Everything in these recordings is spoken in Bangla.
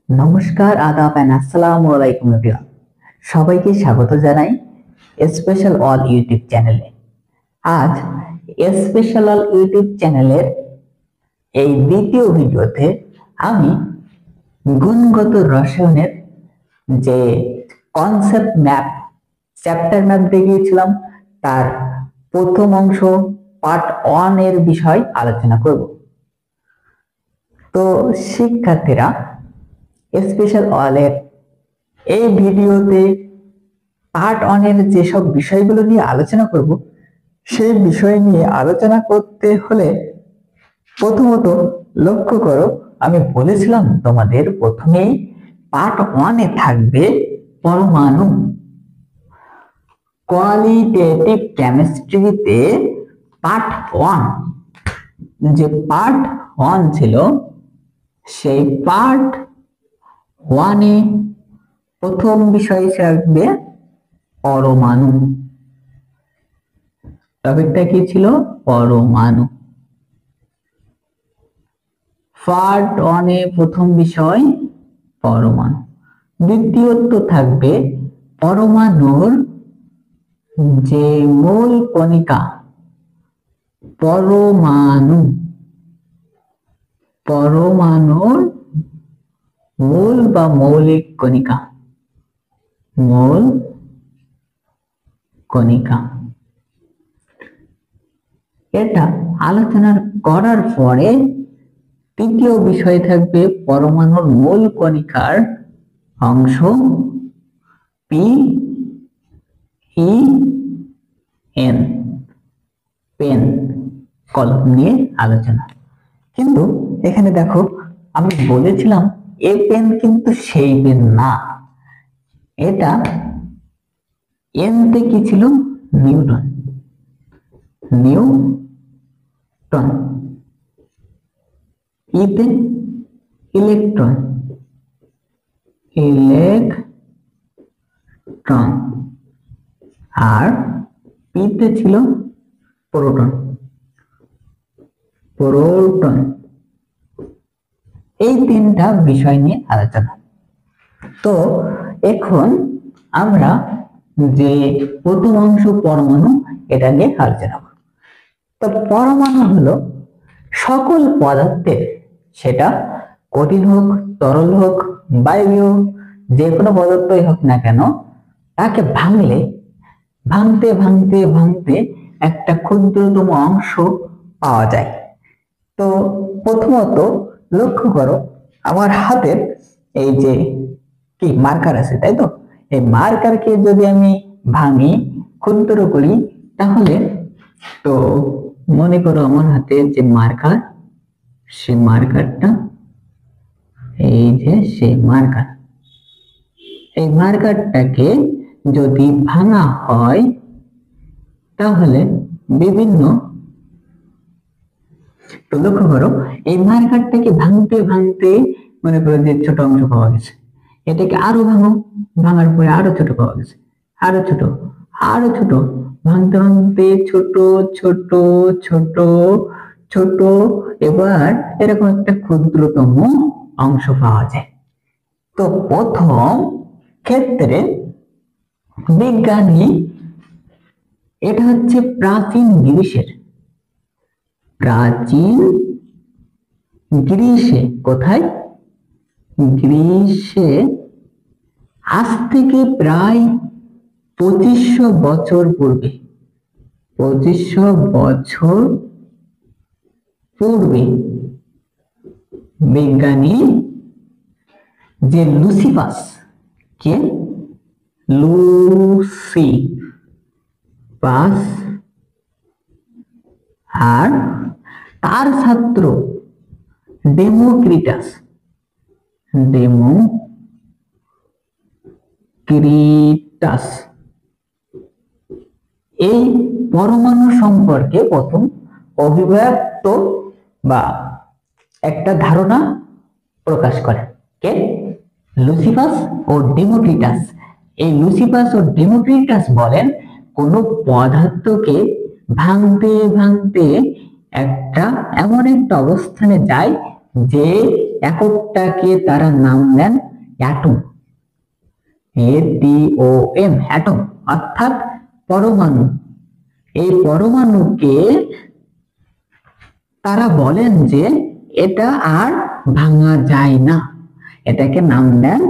নমস্কার, আদাব এন্ড আসসালামু আলাইকুম এভরিওয়ান। সবাইকে স্বাগত জানাই স্পেশাল অল ইউটিউব চ্যানেলে। আজ স্পেশাল অল ইউটিউব চ্যানেলের এই দ্বিতীয় ভিডিওতে আমি গুণগত রসায়নের যে কনসেপ্ট ম্যাপ, চ্যাপ্টার ম্যাপ দেখিয়েছিলাম, তার প্রথম অংশ পার্ট 1 এর বিষয় আলোচনা করব। তো শিক্ষার্থীরা, স্পেশাল অলের এই ভিডিওতে পার্ট 1 এর যেসব বিষয়গুলো নিয়ে আলোচনা করব, সেই বিষয় নিয়ে আলোচনা করতে হলে প্রথমত লক্ষ্য করো, আমি বলেছিলাম তোমাদের প্রথমেই পার্ট 1 এ থাকবে পরমাণু। কোয়ালিটেটিভ কেমিস্ট্রিতে পার্ট 1, যে পার্ট 1 ছিল, সেই পার্ট 1 এ প্রথম বিষয় থাকবে পরমাণু। টপিকটা কি ছিল? পরমাণু। পার্ট 1 এ প্রথম বিষয় পরমাণু। দ্বিতীয়ত থাকবে পরমাণুর যে মূল কণিকা, পরমাণু, পরমাণুর মূল বা মৌলিক কণিকা, মূল কণিকা। এটা আলোচনা করার পরে তৃতীয় বিষয় থাকবে পরমাণুর মূল কণিকার অংশ পি ই এন, পেন, কলম নিয়ে আলোচনা। কিন্তু এখানে দেখো, আমি বলেছিলাম এ পেন কিন্তু সেই পেন না। এটা এনতে কি ছিল? Newton, Newton. ইতে ইলেকট্রন, ইলেকট্রন। আর পিতে ছিল প্রোটন, প্রোটন। এই তিনটা বিষয় নিয়ে আলোচনা। তো এখন আমরা যে প্রথম অংশ পরমাণু, এটা নিয়ে আলোচনা করব। তো পরমাণু হলো সকল পদার্থের, সেটা কঠিন হোক, তরল হোক, বায়বীয় হোক, যে কোনো পদার্থই হোক না কেন, তাকে ভাঙলে ভাঙতে ভাঙতে ভাঙতে একটা ক্ষুদ্রতম অংশ পাওয়া যায়। তো প্রথমত লক্ষ্য করো, আমার হাতের এই যে কি মার্কার আছে, তাই তো? এই মার্কারকে যদি আমি ভাঙি, ক্ষুদ্র করি, তাহলে তো মনে করো আমার হাতে যে মার্কার, সে মার্কারটা, এই যে সে মার্কার, এই মার্কারটাকে যদি ভাঙা হয়, তাহলে বিভিন্ন, তো লক্ষ্য করো, এই মার্কারটাকে ভাঙতে ভাঙতে মনে করো যে ছোট অংশ পাওয়া গেছে, এটাকে আরো ভাঙো, ভাঙার পরে আরো ছোট পাওয়া গেছে, আরো ছোট, আরো ছোট, ভাঙতে ভাঙতে ছোট ছোট ছোট ছোট, এবার এরকম একটা ক্ষুদ্রতম অংশ পাওয়া যায়। তো প্রথম ক্ষেত্রে বিজ্ঞানী, এটা হচ্ছে প্রাচীন গ্রিসের, প্রাচীন গ্রিসে, কোথায়? গ্রিসে আজ থেকে প্রায় 2500 বছর পূর্বে, 2500 বছর পূর্বে বিজ্ঞানী যে লুসিফাস, কে? লুসিফাস, আর তার ছাত্র ডেমোক্রিটাস, ডেমোক্রিটাস এই পরমাণু সম্পর্কে প্রথম অভিব্যক্ত বা একটা ধারণা প্রকাশ করেন। কে? লুসিফাস ও ডেমোক্রিটাস। এই লুসিফাস ও ডেমোক্রিটাস বলেন, কোন পদার্থকে ভাঙতে ভাঙতে একটা এমন একটা অবস্থানে যায়, যে এককটাকে তারা নাম দেন অ্যাটম, ATOM, অ্যাটম অর্থাৎ পরমাণু। এই পরমাণুকে তারা বলেন যে এটা আর ভাঙা যায় না, এটাকে নাম দেন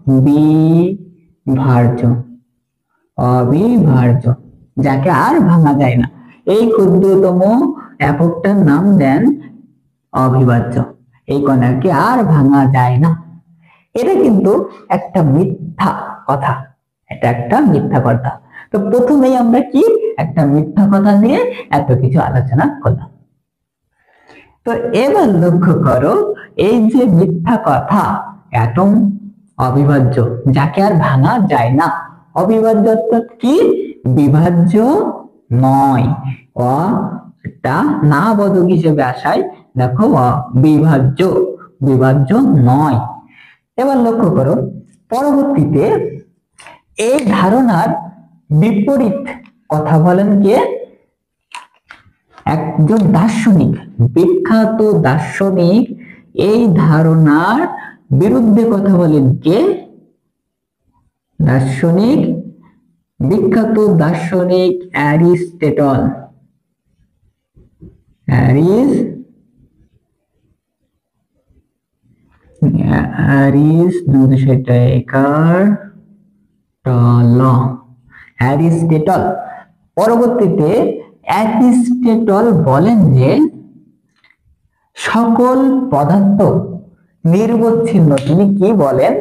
অবিভাজ্য, অবিভাজ্য, যাকে আর ভাঙা যায় না। এই ক্ষুদ্রতম এককটার নাম দেন অবিভাজ্য, এই কণাকে আর ভাঙা যায় না। এটা কিন্তু একটা মিথ্যা কথা, এটা একটা মিথ্যা কথা। তো প্রথমেই আমরা কি একটা মিথ্যা কথা নিয়ে এত কিছু আলোচনা করলাম। তো এবার লক্ষ্য করো, এই যে মিথ্যা কথা অ্যাটম অবিভাজ্য, যাকে আর ভাঙা যায় না, অবিভাজ্য অর্থাৎ কি বিভাজ্য নয়, এটা না বোধক হিসেবে আসায় দেখো অবিভাজ্য, বিভাজ্য নয়। এবার লক্ষ্য করো, পরবর্তীতে এই ধারণার বিপরীত কথা বলেন কে? একজন দার্শনিক, বিখ্যাত দার্শনিক। এই ধারণার বিরুদ্ধে কথা বলেন কে? দার্শনিক, বিখ্যাত দার্শনিক অ্যারিস্টটল। অ্যারিস্টটল। পরবর্তীতে অ্যারিস্টটল বলেন যে সকল পদার্থ নিরবচ্ছিন্ন। তিনি কি বলেন?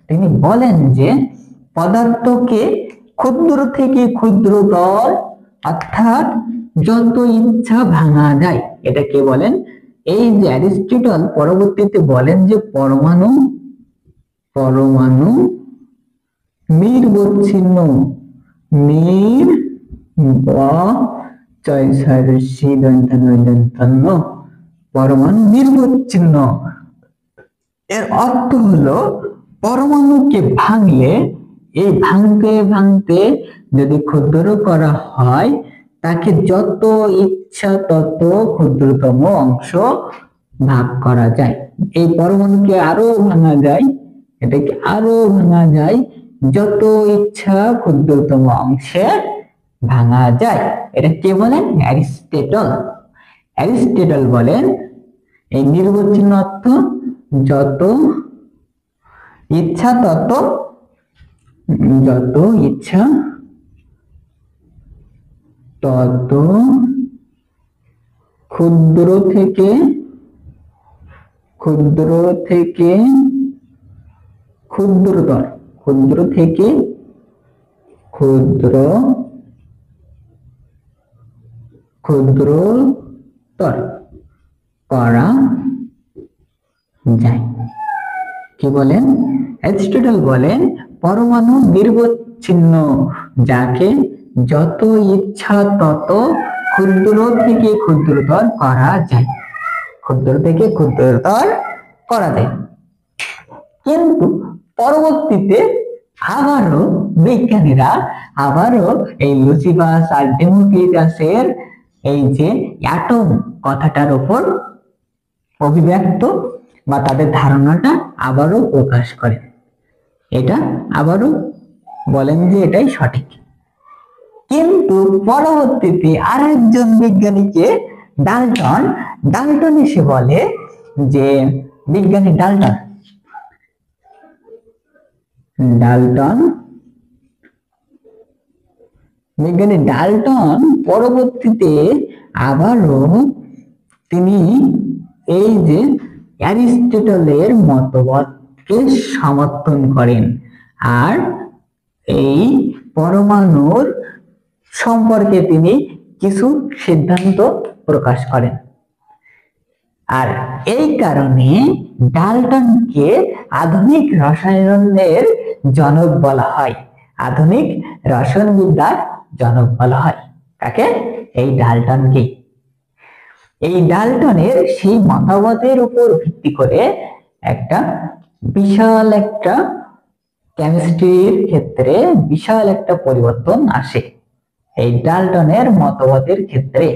তিনি বলেন যে পদার্থকে ক্ষুদ্র থেকে ক্ষুদ্রতর অর্থাৎ যত ইচ্ছা ভাঙা যায়, এটা কে বলেন? এই যে অ্যারিস্টটল পরবর্তীতে বলেন যে পরমাণু, পরমাণু নিরবচ্ছিন্ন, পরমাণু নিরবচ্ছিন্ন। এর অর্থ হলো পরমাণুকে ভাঙলে, এই ভাঙতে ভাঙতে যদি ক্ষুদ্র করা হয়, তাকে যত ইচ্ছা তত ক্ষুদ্রতম অংশ ভাগ করা যায়। এই পরমাণুকে আরো ভাঙা যায়, এটাকে আরো ভাঙা যায়, যত ইচ্ছা ক্ষুদ্রতম অংশে ভাঙা যায়। এটা কে বলেন? অ্যারিস্টটল। অ্যারিস্টটল বলেন এই নিরবচ্ছিন্ন অর্থ যত ইচ্ছা তত, যত ইচ্ছা তত ক্ষুদ্র থেকে ক্ষুদ্রতর, ক্ষুদ্র থেকে ক্ষুদ্রতর করা যায়। কি বলেন? অ্যারিস্টটল বলেন পরমাণু নিরবচ্ছিন্ন, যাকে যত ইচ্ছা তত ক্ষুদ্র থেকে ক্ষুদ্রতর করা যায়, ক্ষুদ্র থেকে ক্ষুদ্রতর করা যায়। কিন্তু পরবর্তীতে আবারও বিজ্ঞানীরা আবারও এই লুসিফাস আর ডেমোক্রিটাসের এই যে অ্যাটম কথাটার উপর অভিব্যক্ত বা তাদের ধারণাটা আবারও প্রকাশ করেন। এটা আবারও বলেন যে এটাই সঠিক। কিন্তু পরবর্তীতে আরেকজন বিজ্ঞানীকে ডাল্টন এসে বলে যে বিজ্ঞানী ডাল্টন পরবর্তীতে আবারও তিনি এই যে অ্যারিস্টটলের মতবাদকে সমর্থন করেন আর এই পরমাণুর সম্পর্কে তিনি কিছু সিদ্ধান্ত প্রকাশ করেন। আর এই কারণে ডাল্টনকে আধুনিক রসায়নের জনক বলা হয়, আধুনিক রসায়নবিদ্যার জনক বলা হয়। কাকে? এই ডাল্টনকে। এই ডাল্টনের সেই মতবাদের উপর ভিত্তি করে একটা বিশাল একটা কেমিস্ট্রির ক্ষেত্রে বিশাল একটা পরিবর্তন আসে এই ডাল্টনের মতবাদের ক্ষেত্রে।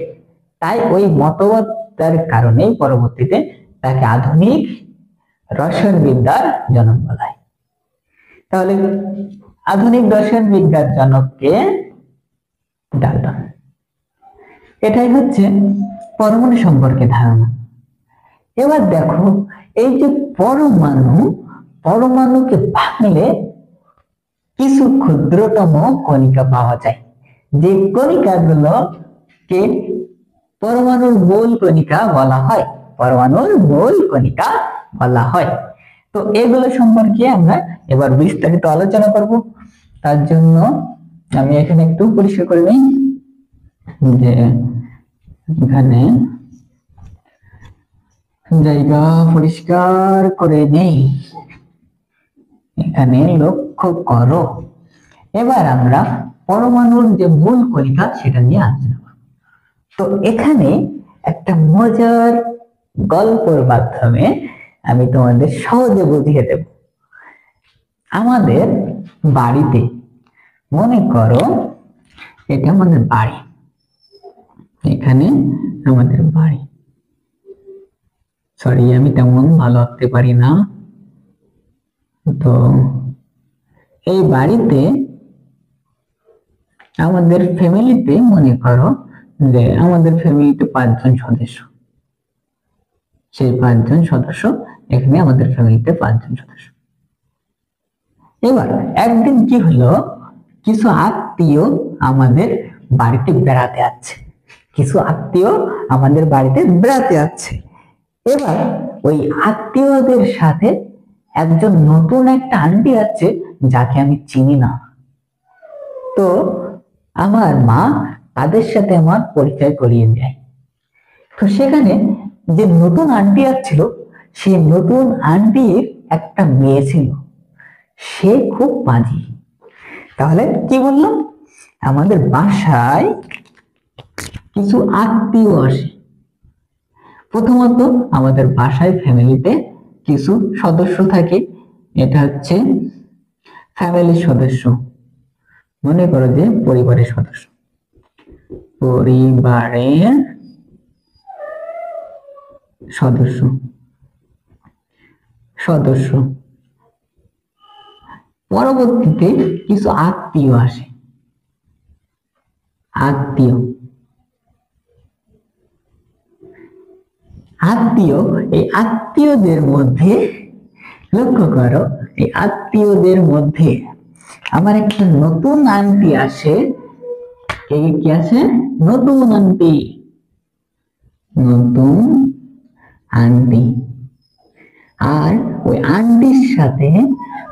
তাই ওই মতবাদের কারণেই পরবর্তীতে তাকে আধুনিক রসায়নবিদ্যার জনক বলা হয়। তাহলে আধুনিক রসায়নবিদ্যার জনককে ডাল্টন। এটাই হচ্ছে পরমাণু সম্পর্কে ধারণা। এবার দেখো, এই যে পরমাণুকে ভাঙলে কিছু ক্ষুদ্রতম কণিকা পাওয়া যায়, যে কণিকাগুলোকে পরমাণুর মূল কণিকা বলা হয়। পরমাণুর মূল কণিকা বলা হয়। তো এগুলো সম্পর্কে আমরা এবার বিস্তারিত আলোচনা করব। তার জন্য আমি এখানে একটু পরিষ্কার করে নিই যে এখানে জায়গা পরিষ্কার করে নেই, এখানে লক্ষ্য করো। এবার আমরা পরমাণুর যে মূল কণিকা সেটা নিয়ে আলোচনা করব। তো এখানে একটা মজার গল্পের মাধ্যমে আমি তোমাদের সহজে বুঝিয়ে দেব। আমাদের বাড়িতে, মনে করো এটা আমাদের বাড়ি, এখানে আমাদের বাড়ি, সরি আমি তেমন ভালো আঁকতে পারি না। তো এই বাড়িতে আমাদের ফ্যামিলিতে, মনে করো যে আমাদের ফ্যামিলিতে 5 জন সদস্য, সেই 5 জন সদস্য এখানে আমাদের ফ্যামিলিতে 5 জন সদস্য। এবার একদিন কি হলো, কিছু আত্মীয় আমাদের বাড়িতে বেড়াতে আসছে, কিছু আত্মীয় আমাদের বাড়িতে বেড়াতে আসছে। এবার ওই আত্মীয়দের সাথে একজন নতুন একটা আন্টি আছে যাকে আমি চিনি না। তো আমার মা তাদের সাথে আমার পরিচয় করিয়ে দেয়। তো সেখানে যে নতুন আন্টি আসছিল, সেই নতুন আন্টির একটা মেয়ে ছিল, সে খুব বাজি। তাহলে কি বললাম, আমাদের বাসায় কিছু আত্মীয় আসে। প্রথমত আমাদের বাসায় ফ্যামিলিতে কিছু সদস্য থাকে, এটা হচ্ছে ফ্যামিলির সদস্য, মনে করো যে পরিবারের সদস্য, পরিবারের সদস্য সদস্য পরবর্তীতে কিছু আত্মীয় আসে, আত্মীয় এই আত্মীয়দের মধ্যে লক্ষ্য করো, এই আত্মীয়দের মধ্যে আমার একটা নতুন আন্টি আসে। কি আছে? নতুন আন্টি, নতুন আন্টি। আর ওই আন্টির সাথে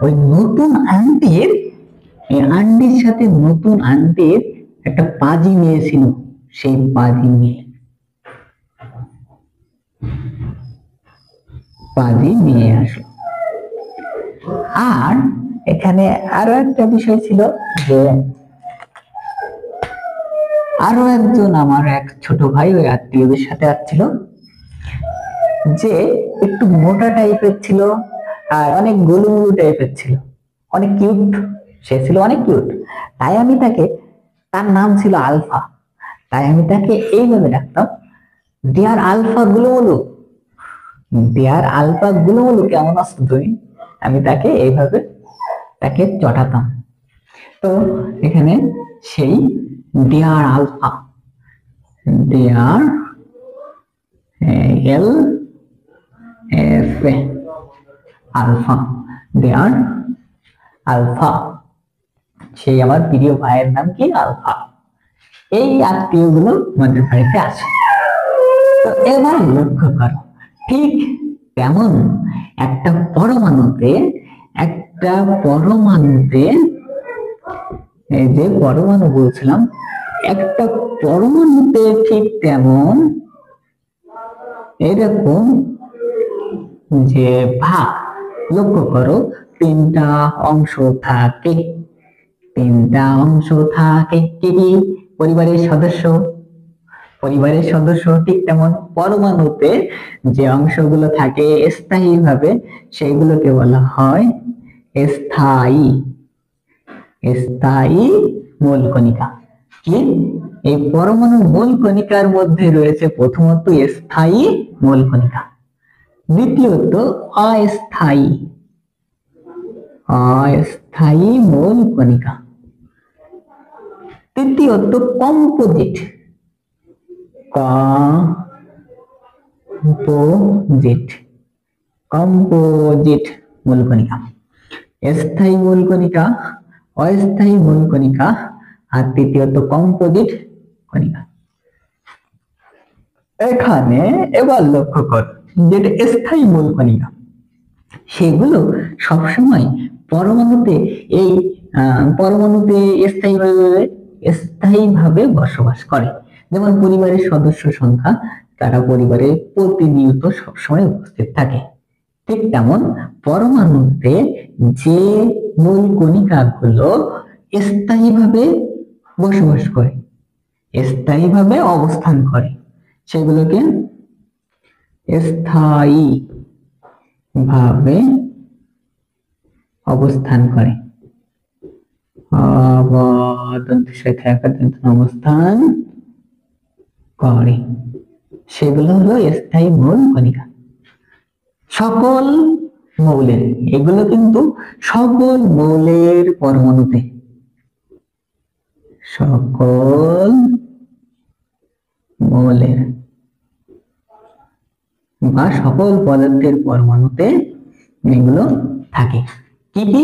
ওই নতুন আন্টির নতুন আন্টির একটা পাজি মেয়ে ছিল, সেই পাজি মেয়ে আসলো। আর এখানে আরো একটা বিষয় ছিল যে আরো একজন আমার এক ছোট ভাই ওই আত্মীয়দের সাথে আসছিল, যে একটু মোটা টাইপের ছিল আর অনেক গোলুমুলু টাইপের ছিল, অনেক কিউট, সে ছিল অনেক কিউট। তাই আমি তাকে, তার নাম ছিল আলফা, তাই আমি তাকে এইভাবে ডাকতাম, ডিয়ার আলফা গুলুমুলু, ডিয়ার আলফা গুলুমুলু, কেমন আছো তুমি? আমি তাকে এইভাবে তাকে চটাতাম। তো এখানে সেই dear alpha, dear L F alpha, dear alpha, সেই আমার প্রিয় ভাইয়ের নাম কি? আলফা। এই আত্মীয় গুলো আমাদের বাড়িতে আসে। তো এবার লক্ষ্য করো, ঠিক তেমন একটা পরমাণুতে এই যে পরমাণু বলছিলাম, একটা পরমাণুতে ঠিক তেমন এরকম যে ভাগ, লক্ষ্য করো, 3টা অংশ থাকে, 3টা অংশ থাকে। কি? পরিবারের সদস্য। ঠিক তেমন পরমাণুতে যে অংশগুলো থাকে স্থায়ী ভাবে, সেইগুলোকে বলা হয় স্থায়ী মূল কণিকা। কি? এই পরমাণুর মূল কণিকার মধ্যে রয়েছে প্রথমত স্থায়ী মূল কণিকা, দ্বিতীয়ত অস্থায়ী অস্থায়ী মূল কণিকা। তৃতীয়ত কম্পোজিট কম্পোজিট কম্পোজিট মূল কণিকা। স্থায়ী মূল কণিকা, অস্থায়ী মূল কণিকা, আর তৃতীয়ত কম্পোজিট কণিকা। এখানে এবার লক্ষ্য কর, যেটা স্থায়ী মূল কণিকা সেগুলো সবসময় পরমাণুতে স্থায়ীভাবে বসবাস করে। যেমন পরিবারের সদস্য সংখ্যা, তারা পরিবারে প্রতিনিয়ত সবসময় উপস্থিত থাকে। ঠিক তেমন পরমাণুতে যে মূল কণিকাগুলো স্থায়ীভাবে বসবাস করে, স্থায়ীভাবে অবস্থান করে, সেগুলোকে স্থায়ী ভাবে অবস্থান করে, অবস্থান করে, সেগুলো হলো স্থায়ী মূল কণিকা। সকল মৌলের, এগুলো কিন্তু সকল মৌলের পরমাণুতে, সকল মৌলের বা সকল পদার্থের পরমাণুতে এগুলো থাকে। কি কি?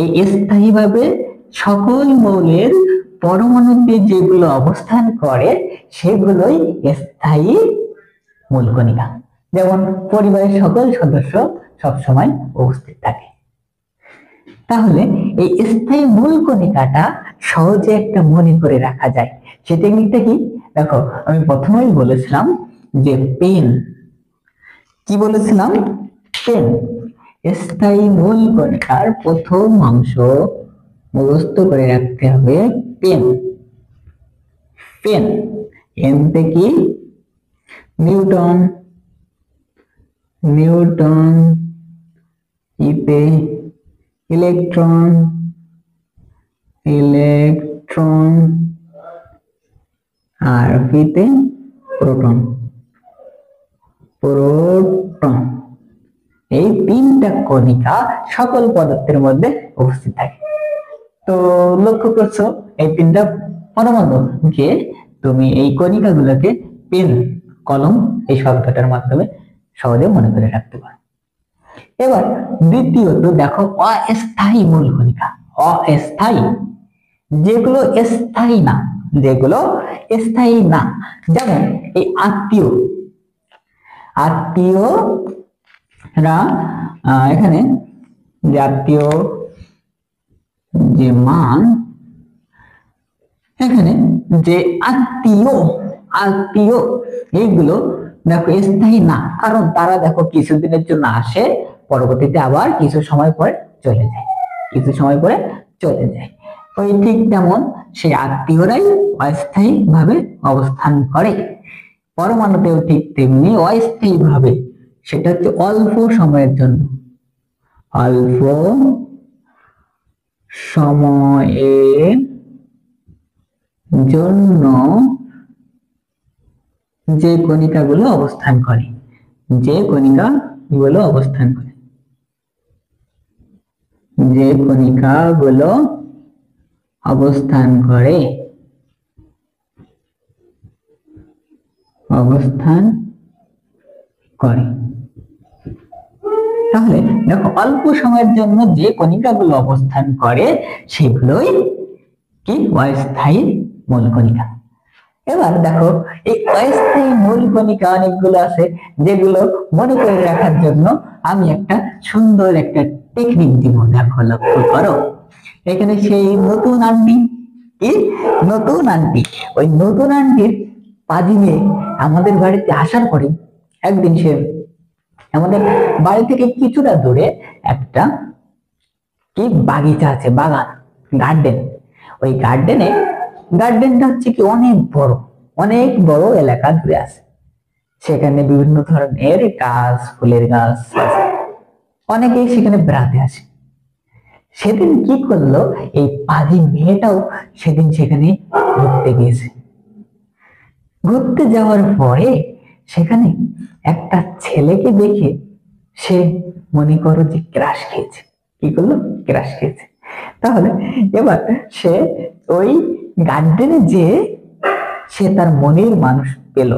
এই স্থায়ীভাবে সকল মৌলের পরমাণুতে যেগুলো অবস্থান করে সেগুলোই স্থায়ী মূল কণিকা। যেমন পরিবারের সকল সদস্য সবসময় উপস্থিত থাকে। তাহলে এই স্থায়ী মূল কণিকাটা সহজে একটা মনে করে রাখা যায়। সেই টেকনিকটা কি? দেখো, আমি প্রথমেই বলেছিলাম যে পেন, কি বলেছিলাম? পেন। স্থায়ী মূল কণিকার প্রথম অংশ মুখস্থ করে রাখতে হবে, পেন। পেন, এনতে কি? নিউটন, নিউটন, ইতে ইলেকট্রন, ইলেকট্রন, আর পিতে প্রোটন, প্রোটন। এই তিনটা কণিকা সকল পদার্থের মধ্যে উপস্থিত থাকে। তো লক্ষ্য করছো, এই তিনটা পরমাণুকে তুমি এই কণিকাগুলোকে পেন, কলম এই শব্দটার মাধ্যমে সহজে মনে করে রাখতে পারো। এবার দ্বিতীয়ত দেখো অস্থায়ী মূল কণিকা। অস্থায়ী, যেগুলো স্থায়ী না, যেগুলো স্থায়ী না, যেমন এই আত্মীয়, আত্মীয়রা, এখানে যে আত্মীয় যে মান, এখানে যে আত্মীয়, আত্মীয় এইগুলো দেখো স্থায়ী না, কারণ তারা দেখো কিছুদিনের জন্য আসে, পরবর্তীতে আবার কিছু সময় পরে চলে যায়, কিছু সময় পরে চলে যায়। ওই ঠিক তেমন সেই আত্মীয়রাই অস্থায়ী ভাবে অবস্থান করে। পরমাণুতেও ঠিক তেমনি অস্থায়ী ভাবে, সেটা হচ্ছে অল্প সময়ের জন্য, অল্প সময়ের জন্য যে কণিকাগুলো অবস্থান করে, যে কণিকাগুলো অবস্থান করে, যে কণিকাগুলো অবস্থান করে, অবস্থান করে। তাহলে দেখো, অল্প সময়ের জন্য যে কণিকাগুলো অবস্থান করে সেগুলোই কি? অস্থায়ী মূল কণিকা। এবার দেখো, এই অস্থায়ী মূল কণিকা অনেকগুলো আছে, যেগুলো মনে করে রাখার জন্য আমি একটা সুন্দর একটা টেকনিক দিব। দেখো, লক্ষ্য করো, এখানে সেই নতুন আন্টি, কি নতুন আন্টি, ওই নতুন আন্টির পাজি মেয়ে আমাদের বাড়িতে আসার পরে একদিন সে আমাদের বাড়ি থেকে কিছুটা দূরে একটা কি বাগিচা আছে, বাগান, গার্ডেন। ওই গার্ডেনটা হচ্ছে কি অনেক বড় এলাকা জুড়ে আছে। সেখানে বিভিন্ন ধরনের গাছ, ফুলের গাছ আছে। অনেকেই সেখানে বেড়াতে আসে। সেদিন কি করলো, এই পাজি মেয়েটাও সেদিন সেখানে ঘুরতে গিয়েছে। ঘুরতে যাওয়ার পরে সেখানে একটা ছেলেকে দেখে সে মনে করো যে ক্রাশ খেয়েছে, কি করলো, ক্রাশ খেয়েছে। তাহলে এবার সে ওই গার্ডেনে যে সে তার মনের মানুষ পেল।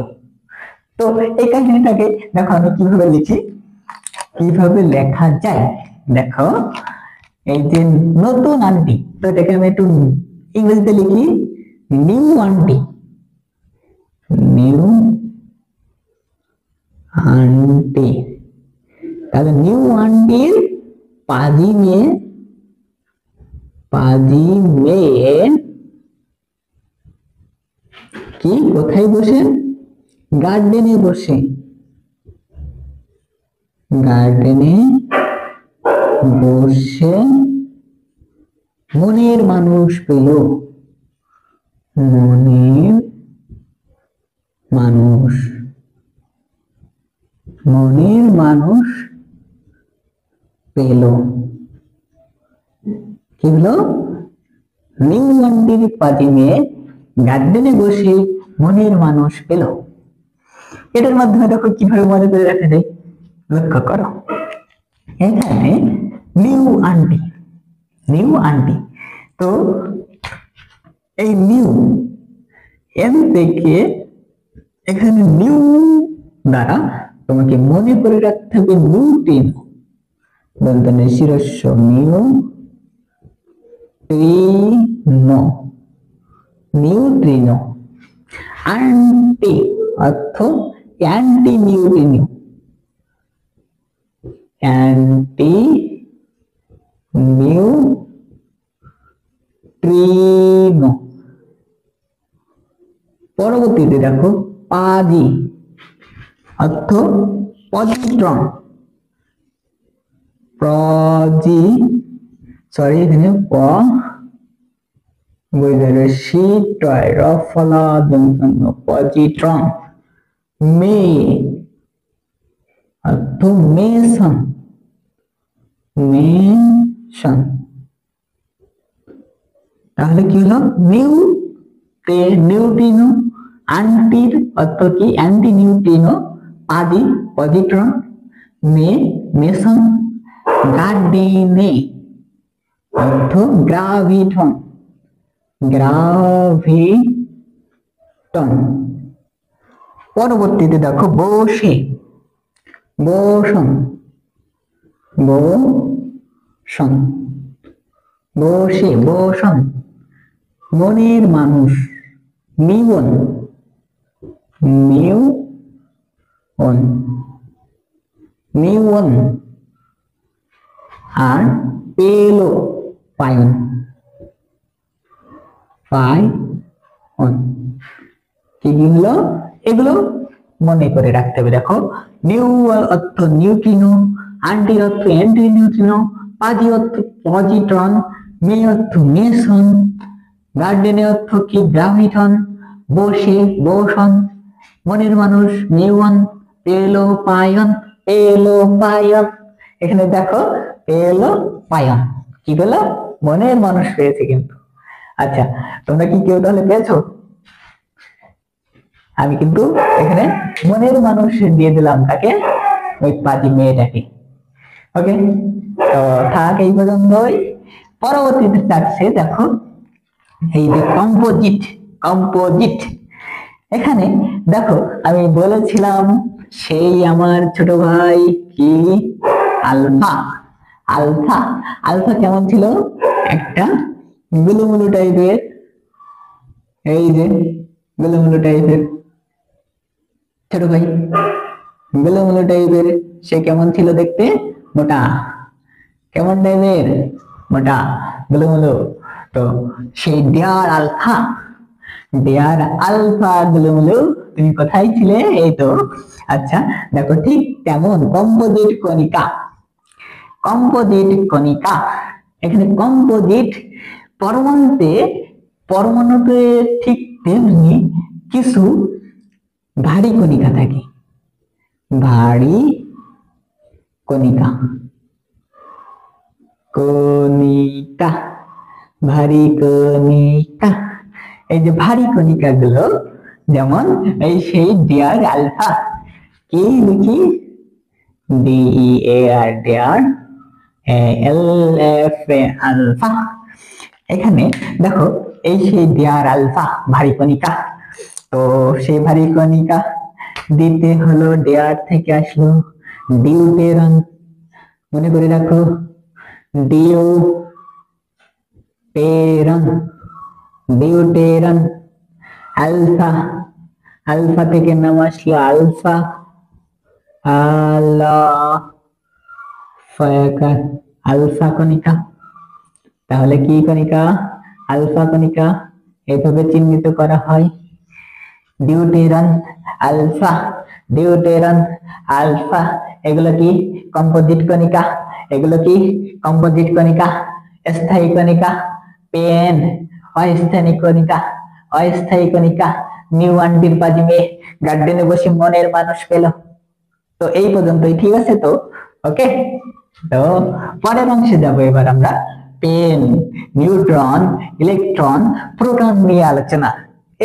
তো এই কাহিনীটাকে দেখো আমি কিভাবে লিখি, কিভাবে লেখা যায় দেখো। এই যে নতুন আন্টি, তো এটাকে আমি একটু ইংরেজিতে লিখি নিউ আন্টি, নিউ আন্টি। তাহলে নিউ আন্টির পাজি মেয়ে কি কোথায় বসে, গার্ডেনে বসে, গার্ডেনে বসে মনের মানুষ পেল, মনের মানুষ, মনের মানুষ পেল। কি হলো, নিউ আন্টির পাজি মেয়ে গার্ডেনে বসে মনের মানুষ পেল। এটার মাধ্যমে দেখো কিভাবে মনে করে রাখা যায়, লক্ষ্য করো। এখানে নিউ আন্টি, নিউ আন্টি, তো এই নিউ এন থেকে এখানে নিউ দ্বারা তোমাকে মনে করে রাখতে হবে নিউট্রিনো, দন্তনের শিরস্ব নিউ ট্রিনো, নিউট্রিনো। আন্টি অর্থ অ্যান্টি নিউট্রিনো, অ্যান্টি নিউট্রিনো। পরবর্তীতে দেখো পাজি অর্থ পজিট্রন, প্রজি সরি এখানে প শীতয় রফলা দন্তন্য পজিট্রন। মে অর্থ মেসন, মেসন। তাহলে কি হলো, নিউ নিউট্রিনো, আন্টির অর্থ কি অ্যান্টি নিউট্রিনো, পাজি পজিট্রন, মে মেসন, গার্ডেনে অর্থ গ্রাভিটন, গ্রাভিটন। পরবর্তীতে দেখো বসে, বসন, বসন, বসে বসন মনের মানুষ, নিউন, নিউন, নিউন। আর পেলো পায়ন, পায়ন। কি হলো, এগুলো মনে করে রাখতে হবে। দেখো নিউ অর্থ নিউট্রিনো, আন্টি অর্থ অ্যান্টি নিউট্রিনো, পাজি অর্থ পজিট্রন, মে অর্থ মেসন, গার্ডেনে অর্থ কি গ্রাভিটন, বসে বসন, মনের মানুষ নিউন, পেলো পায়ন, পেলো পায়ন। এখানে দেখো পেলো পায়ন, কি পেলো, মনের মানুষ পেয়েছে কিন্তু। আচ্ছা তোমরা কি কেউ তাহলে পেয়েছো? আমি কিন্তু এখানে মনের মানুষ দিয়ে দিলাম কাকে, ওই পাজি মেয়েটাকে। ওকে, তো থাক এই পর্যন্তই। পরবর্তীতে থাকছে দেখো এই যে কম্পোজিট, কম্পোজিট। এখানে দেখো আমি বলেছিলাম সেই আমার ছোট ভাই কি আলফা, আলফা, আলফা কেমন ছিল, একটা গুলুমুলু টাইপের, এই যে গুলুমুলু টাইপের ছোট ভাই, গুলুমুলু টাইপের। সে কেমন ছিল দেখতে, মোটা, কেমন টাইপের, মোটা, গুলুমুলু। তো সেই ডিয়ার আলফা, ডিয়ার আলফা গুলুমুলু তুমি কোথায় ছিলে, এই তো। আচ্ছা দেখো ঠিক তেমন কম্পোজিট কণিকা, কম্পোজিট কণিকা। এখানে কম্পোজিট পরমাণুতে, পরমাণুতে ঠিক তেমনি কিছু ভারী কণিকা থাকে, ভারী কণিকা, কণিকা, ভারী কণিকা। এই যে ভারী কণিকা গুলো যেমন এই সেই ডিয়ার আলফা, কি লিখি DEAR ডেয়ার, LFA আলফা। এখানে দেখো এই সেই ডেয়ার আলফা ভারী কণিকা, তো সেই ভারী কণিকা দিতে হলো ডেয়ার থেকে আসলো ডিউটেরন, মনে করে রাখো ডিউটেরন, ডিউটেরন আলফা, আলফা থেকে নাম আসলো আলফা, আলফা কণিকা। তাহলে কি কণিকা? আলফা কণিকা। এভাবে চিহ্নিত করা হয় ডিউটেরন আলফা, ডিউটেরন আলফা। এগুলো কি কম্পোজিট কণিকা, এগুলো কি কম্পোজিট কণিকা। স্থায়ী কণিকা পেন, অস্থায়ী কণিকা, অস্থায়ী কণিকা। নিউ আন্টির পাজি মেয়ে গার্ডেনে বসে মনের মানুষ পেল। তো এই পর্যন্তই, ঠিক আছে? তো ওকে, তো পরের অংশে যাবো এবার আমরা পেন, নিউট্রন, ইলেকট্রন, প্রোটন নিয়ে আলোচনা।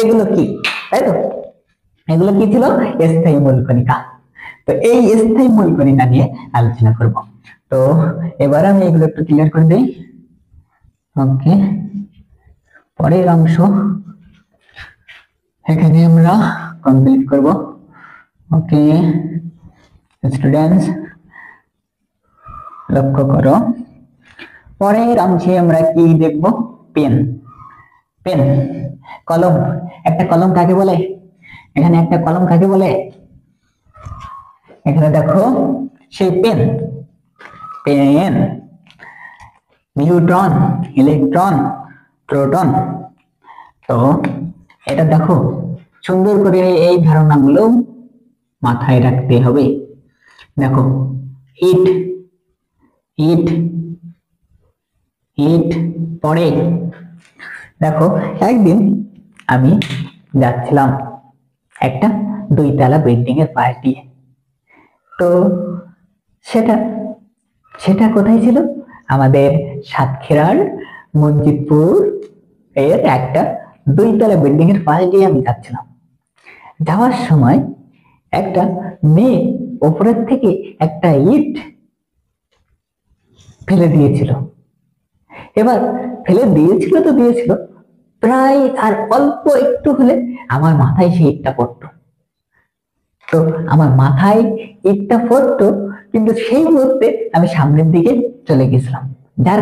এগুলো কি, তাই তো? এগুলো কি ছিল? স্থায়ী মূল কণিকা। তো এই স্থায়ী মূল কণিকা নিয়ে আলোচনা করব। তো এবার আমি এগুলো একটু ক্লিয়ার করে দিই। ওকে, পরের অংশ এখানে আমরা কমপ্লিট করব। ওকে স্টুডেন্টস, লক্ষ্য করো, পরের অংশে আমরা কি দেখব? পেন, পেন, কলম। একটা কলম কাকে বলে? এখানে একটা কলম কাকে বলে? এখানে দেখো সেই pen, pen, neutron, electron, proton. তো এটা দেখো, সুন্দর করে এই ধারণাগুলো মাথায় রাখতে হবে। দেখো ইট, ইট, ইট পড়ে। দেখো একদিন আমি যাচ্ছিলাম একটা 2 তলা বিল্ডিং এর পাশ দিয়ে। তো সেটা সেটা কোথায় ছিল? আমাদের সাতক্ষীরার মসজিদপুর এর একটা 2 তলা বিল্ডিং এর পাশ দিয়ে আমি যাচ্ছিলাম। যাওয়ার সময় একটা মেয়ে উপরের থেকে একটা ইট ফেলে দিয়েছিল। এবার ফেলে দিয়েছিল তো দিয়েছিল, প্রায় আর অল্প একটু হলে আমার মাথায় সেই ইটটা পড়তো। তো আমার মাথায় ইটটা পড়তো, কিন্তু সেই মুহূর্তে আমি সামনের দিকে চলে গেছিলাম, যার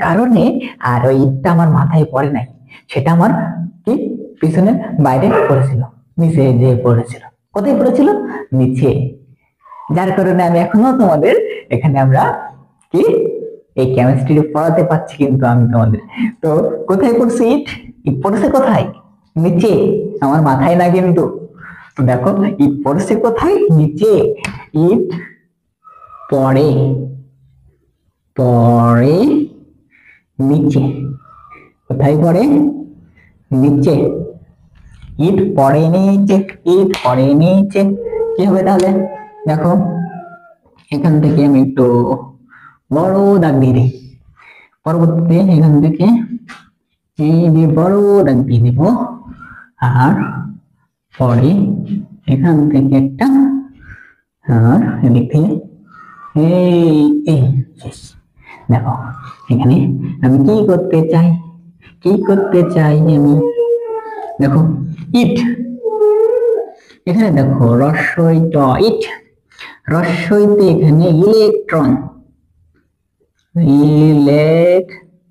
কারণে আর ওই ইটটা আমার মাথায় পড়ে নাই, সেটা আমার কি পিছনের বাইরে পড়েছিল, নিচে যে পড়েছিল। কোথায় পড়েছিল? নিচে। যার কারণে আমি এখনো তোমাদের এখানে আমরা কি এই কেমিস্ট্রি পড়াতে পারছি, কিন্তু আমি তোমাদের। তো কোথায় পড়ছে ইট? ইট পড়েছে কোথায়? নিচে, আমার মাথায় না কিন্তু। তো দেখো ইট পড়ছে কোথায়? নিচে। ইট পড়ে, পড়ে নিচে। কোথায় পড়ে? নিচে। ইট পড়ে নিচে, ইট পড়ে নিচে। কি হবে তাহলে? দেখো এখান থেকে আমি একটু বড় দাগ দিয়ে দিই, পরবর্তীতে এখান থেকে এই যে বড় দাগ দিয়ে দিব, আর পরে এখান থেকে একটা, আর এদিক থেকে এই শেষ। দেখো এখানে আমি কি করতে চাই, কি করতে চাই আমি? দেখো ইট, এখানে দেখো রস্বই ট, ইট। রস্বইতে এখানে ইলেকট্রন, ইলেকট্রন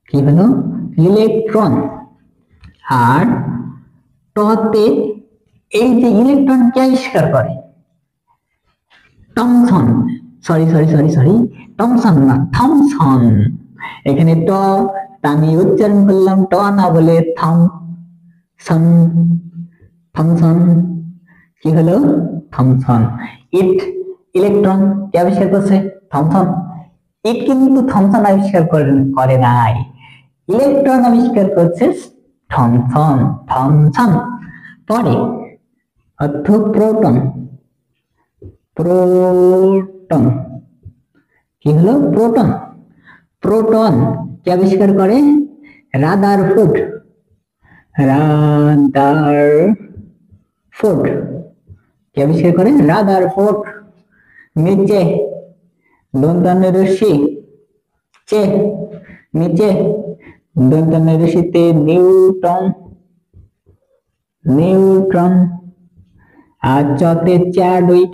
কি হলো? ইলেকট্রন। আর টতে এই যে ইলেকট্রন কে আবিষ্কার করে? Thomson, sorry sorry sorry sorry, Thomson না, থমসন। এখানে ট আমি উচ্চারণ করলাম ট না বলে থমসন, থমসন। কি হলো? থমসন। ইট ইলেকট্রন কে আবিষ্কার করছে? থমসন। ইট কিন্তু থমসন আবিষ্কার করে নাই, ইলেকট্রন আবিষ্কার করছে থমসন, থমসন। পরে অর্থ প্রোটন, প্রোটন কি হলো? প্রোটন। প্রোটন কে আবিষ্কার করে? Rutherford, Rutherford. ফোর্ড কে আবিষ্কার করেন? রাদারফোর্ড। নিচে দন্তান্ন রশ্মি চে, নিচে দন্তান্ন রশ্মিতে নিউটন, নিউট্রন। আর চতে চ্যাডউইক,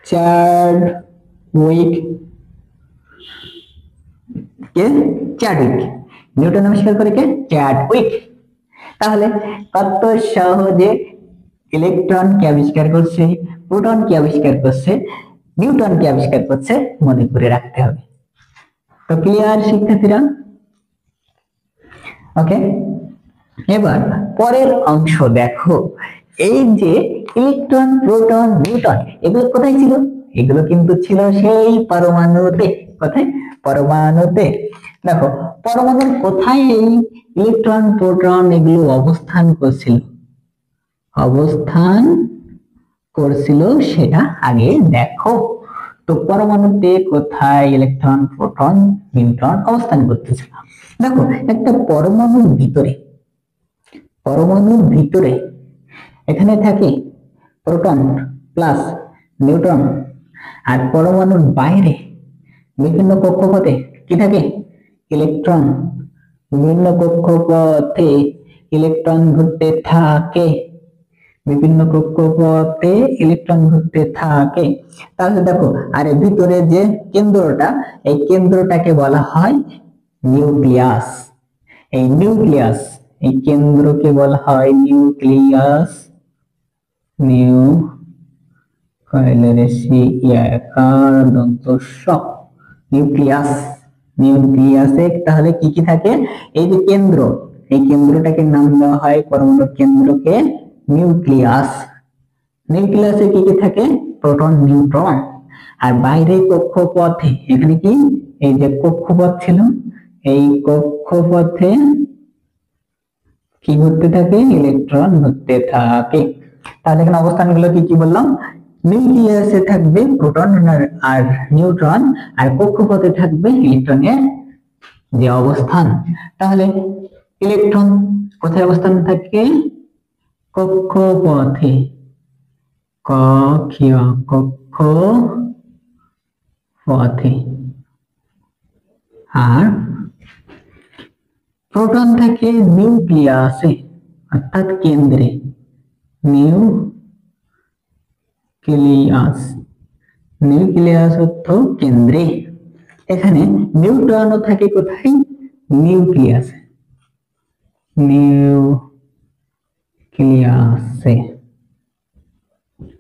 চ্যাডউইক কে? চ্যাডউইক। নিউটন আবিষ্কার করে কে? চ্যাডউইক। তাহলে কত সহজে ইলেকট্রন কে আবিষ্কার করছে, প্রোটন কে আবিষ্কার করছে, নিউটন কে আবিষ্কার করছে মনে করে রাখতে হবে। তো ক্লিয়ার শিক্ষার্থীরা? ওকে, এবার পরের অংশ দেখো। এই যে ইলেকট্রন, প্রোটন, নিউটন এগুলো কোথায় ছিল? এগুলো কিন্তু ছিল সেই পরমাণুতে। কোথায়? পরমাণুতে। দেখো পরমাণুর কোথায় এই ইলেকট্রন, প্রোটন এগুলো অবস্থান করছিল? অবস্থান করছিল সেটা আগে দেখো। তো পরমাণুতে কোথায় ইলেকট্রন, প্রোটন, নিউট্রন অবস্থান করতেছে? দেখো একটা পরমাণুর ভিতরে, পরমাণুর ভিতরে এখানে থাকে প্রোটন প্লাস নিউট্রন, আর পরমাণুর বাইরে বিভিন্ন কক্ষপথে কি থাকে? ইলেকট্রন। বিভিন্ন কক্ষপথে ইলেকট্রন ঘুরতে থাকে, বিভিন্ন কক্ষপথে ইলেকট্রন ঘুরতে থাকে। তাহলে দেখো, আর এর ভিতরে যে কেন্দ্রটা, এই কেন্দ্রটাকে বলা হয় নিউক্লিয়াস। এই নিউক্লিয়াস, এই কেন্দ্রকে বলা হয় নিউক্লিয়াস। New nucleus. নিউক্লিয়াসে তাহলে কি কি থাকে? এই যে কেন্দ্র, এই কেন্দ্রটাকে নাম দেওয়া হয়, পরমাণুর কেন্দ্রকে নিউক্লিয়াস। নিউক্লিয়াসে কি কি থাকে? Proton, neutron. আর বাইরে কক্ষপথে, এখানে কি এই যে কক্ষপথ ছিল, এই কক্ষপথে কি ঘুরতে থাকে? ইলেকট্রন ঘুরতে থাকে। তাহলে এখানে অবস্থানগুলো কি কি বললাম? নিউক্লিয়াসে থাকবে প্রোটন আর নিউট্রন, আর কক্ষপথে থাকবে ইলেকট্রনের যে অবস্থান। তাহলে ইলেকট্রন কোথায় অবস্থান থাকে? কক্ষপথে। কক্ষপথে। আর প্রোটন থাকে নিউক্লিয়াসে, অর্থাৎ কেন্দ্রে। নিউক্লিয়াস, নিউক্লিয়াস অর্থ কেন্দ্রে। এখানে নিউট্রনও থাকে কোথায়? নিউক্লিয়াসে। নিউক্লিয়াসে।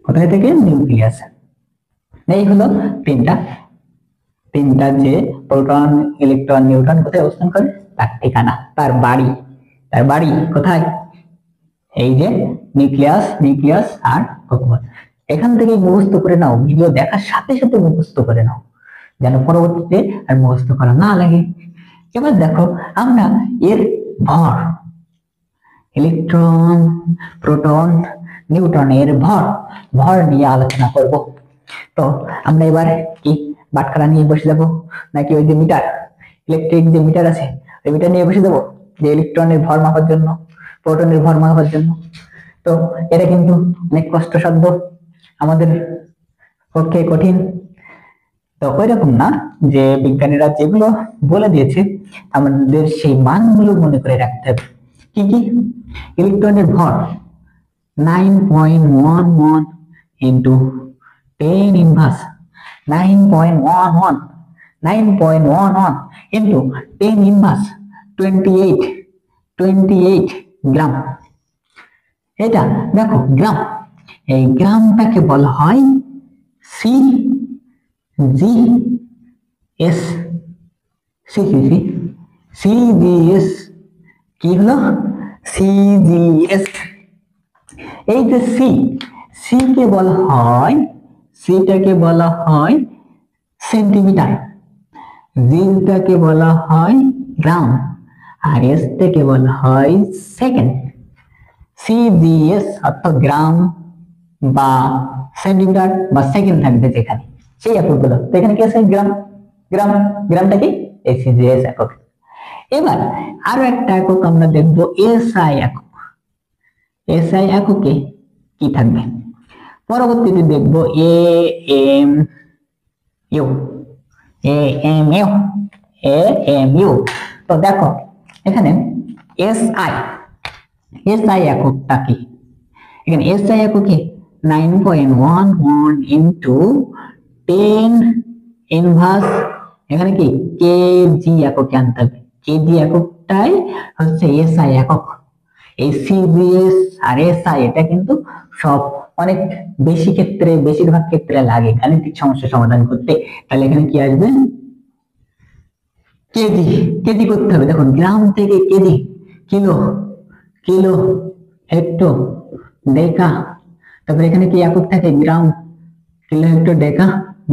কোথায় থেকে? নিউক্লিয়াসে। এই হলো তিনটা যে প্রোটন, ইলেকট্রন, নিউট্রন কোথায় অবস্থান করে তার ঠিকানা, তার বাড়ি। তার বাড়ি কোথায়? এই যে নিউক্লিয়াস, নিউক্লিয়াস আর কক্ষপথ। এখান থেকে মুখস্থ করে নাও, ভিডিও দেখার সাথে সাথে মুখস্থ করে নাও, যেন পরবর্তীতে আর মুখস্থ করা না লাগে। এবার দেখো আমরা এর ভর, ইলেকট্রন, প্রোটন, নিউট্রনের ভর নিয়ে আলোচনা করব। তো আমরা এবার কি বাটখারা নিয়ে বসে যাব, নাকি ওই যে মিটার, ইলেকট্রিক যে মিটার আছে ওই মিটার নিয়ে বসে যাবো, যে ইলেকট্রনের ভর মাপার জন্য, প্রোটনের ভর মাপার জন্য? তো এটা কিন্তু অনেক কষ্টসাধ্য, আমাদের পক্ষে কঠিন। তো ওইরকম না, যে বিজ্ঞানীরা যেগুলো বলে দিয়েছে আমাদের সেই মানগুলো মনে করে রাখতে হবে। কি কি? ইলেকট্রনের ভর 9.11 into 10 inverse 9.11 9.11 into 10 inverse 28 গ্রাম। এটা দেখো গ্রাম, এই গ্রামটাকে বলা হয় CGS। CGS কি হলো? CGS। এই যে সি কে বলা হয়, সিটাকে বলা হয় সেন্টিমিটার, জিটাকে বলা হয় গ্রাম, আর এস টাকে বলা হয় সেকেন্ড। CGS অর্থাৎ গ্রাম বা সেন্টিমিটার বা সেকেন্ড থাকবে যেখানে, সেই এককগুলো। তো এখানে কি আছে? গ্রাম। গ্রামটা কি? CGS একক। এবার আরো একটা একক আমরা দেখবো, SI একক। এসআই এককে কি থাকবে? পরবর্তীতে দেখব a m u, a m u, a m u. তো দেখো এখানে এসআই, এসআই এককটা কি? এখানে এসআই একক কি 9.11 ইনটু 10 ইনভার্স, এখানে কি কেজি এককে আনতে হবে। কেজি এককটাই হচ্ছে এসআই একক। এই সিজিএস আর এসআই এটা কিন্তু সব অনেক বেশি ক্ষেত্রে, বেশিরভাগ ক্ষেত্রে লাগে গাণিতিক সমস্যা সমাধান করতে। তাহলে এখানে কি আসবে? কেজি, কেজি করতে হবে। দেখুন গ্রাম থেকে কেজি, কিলো, কিলো, হেক্টর, ডেকা, তারপরে এখানে কি একক থাকে? গ্রাম, কিলো, হেক্টর, ডেকা,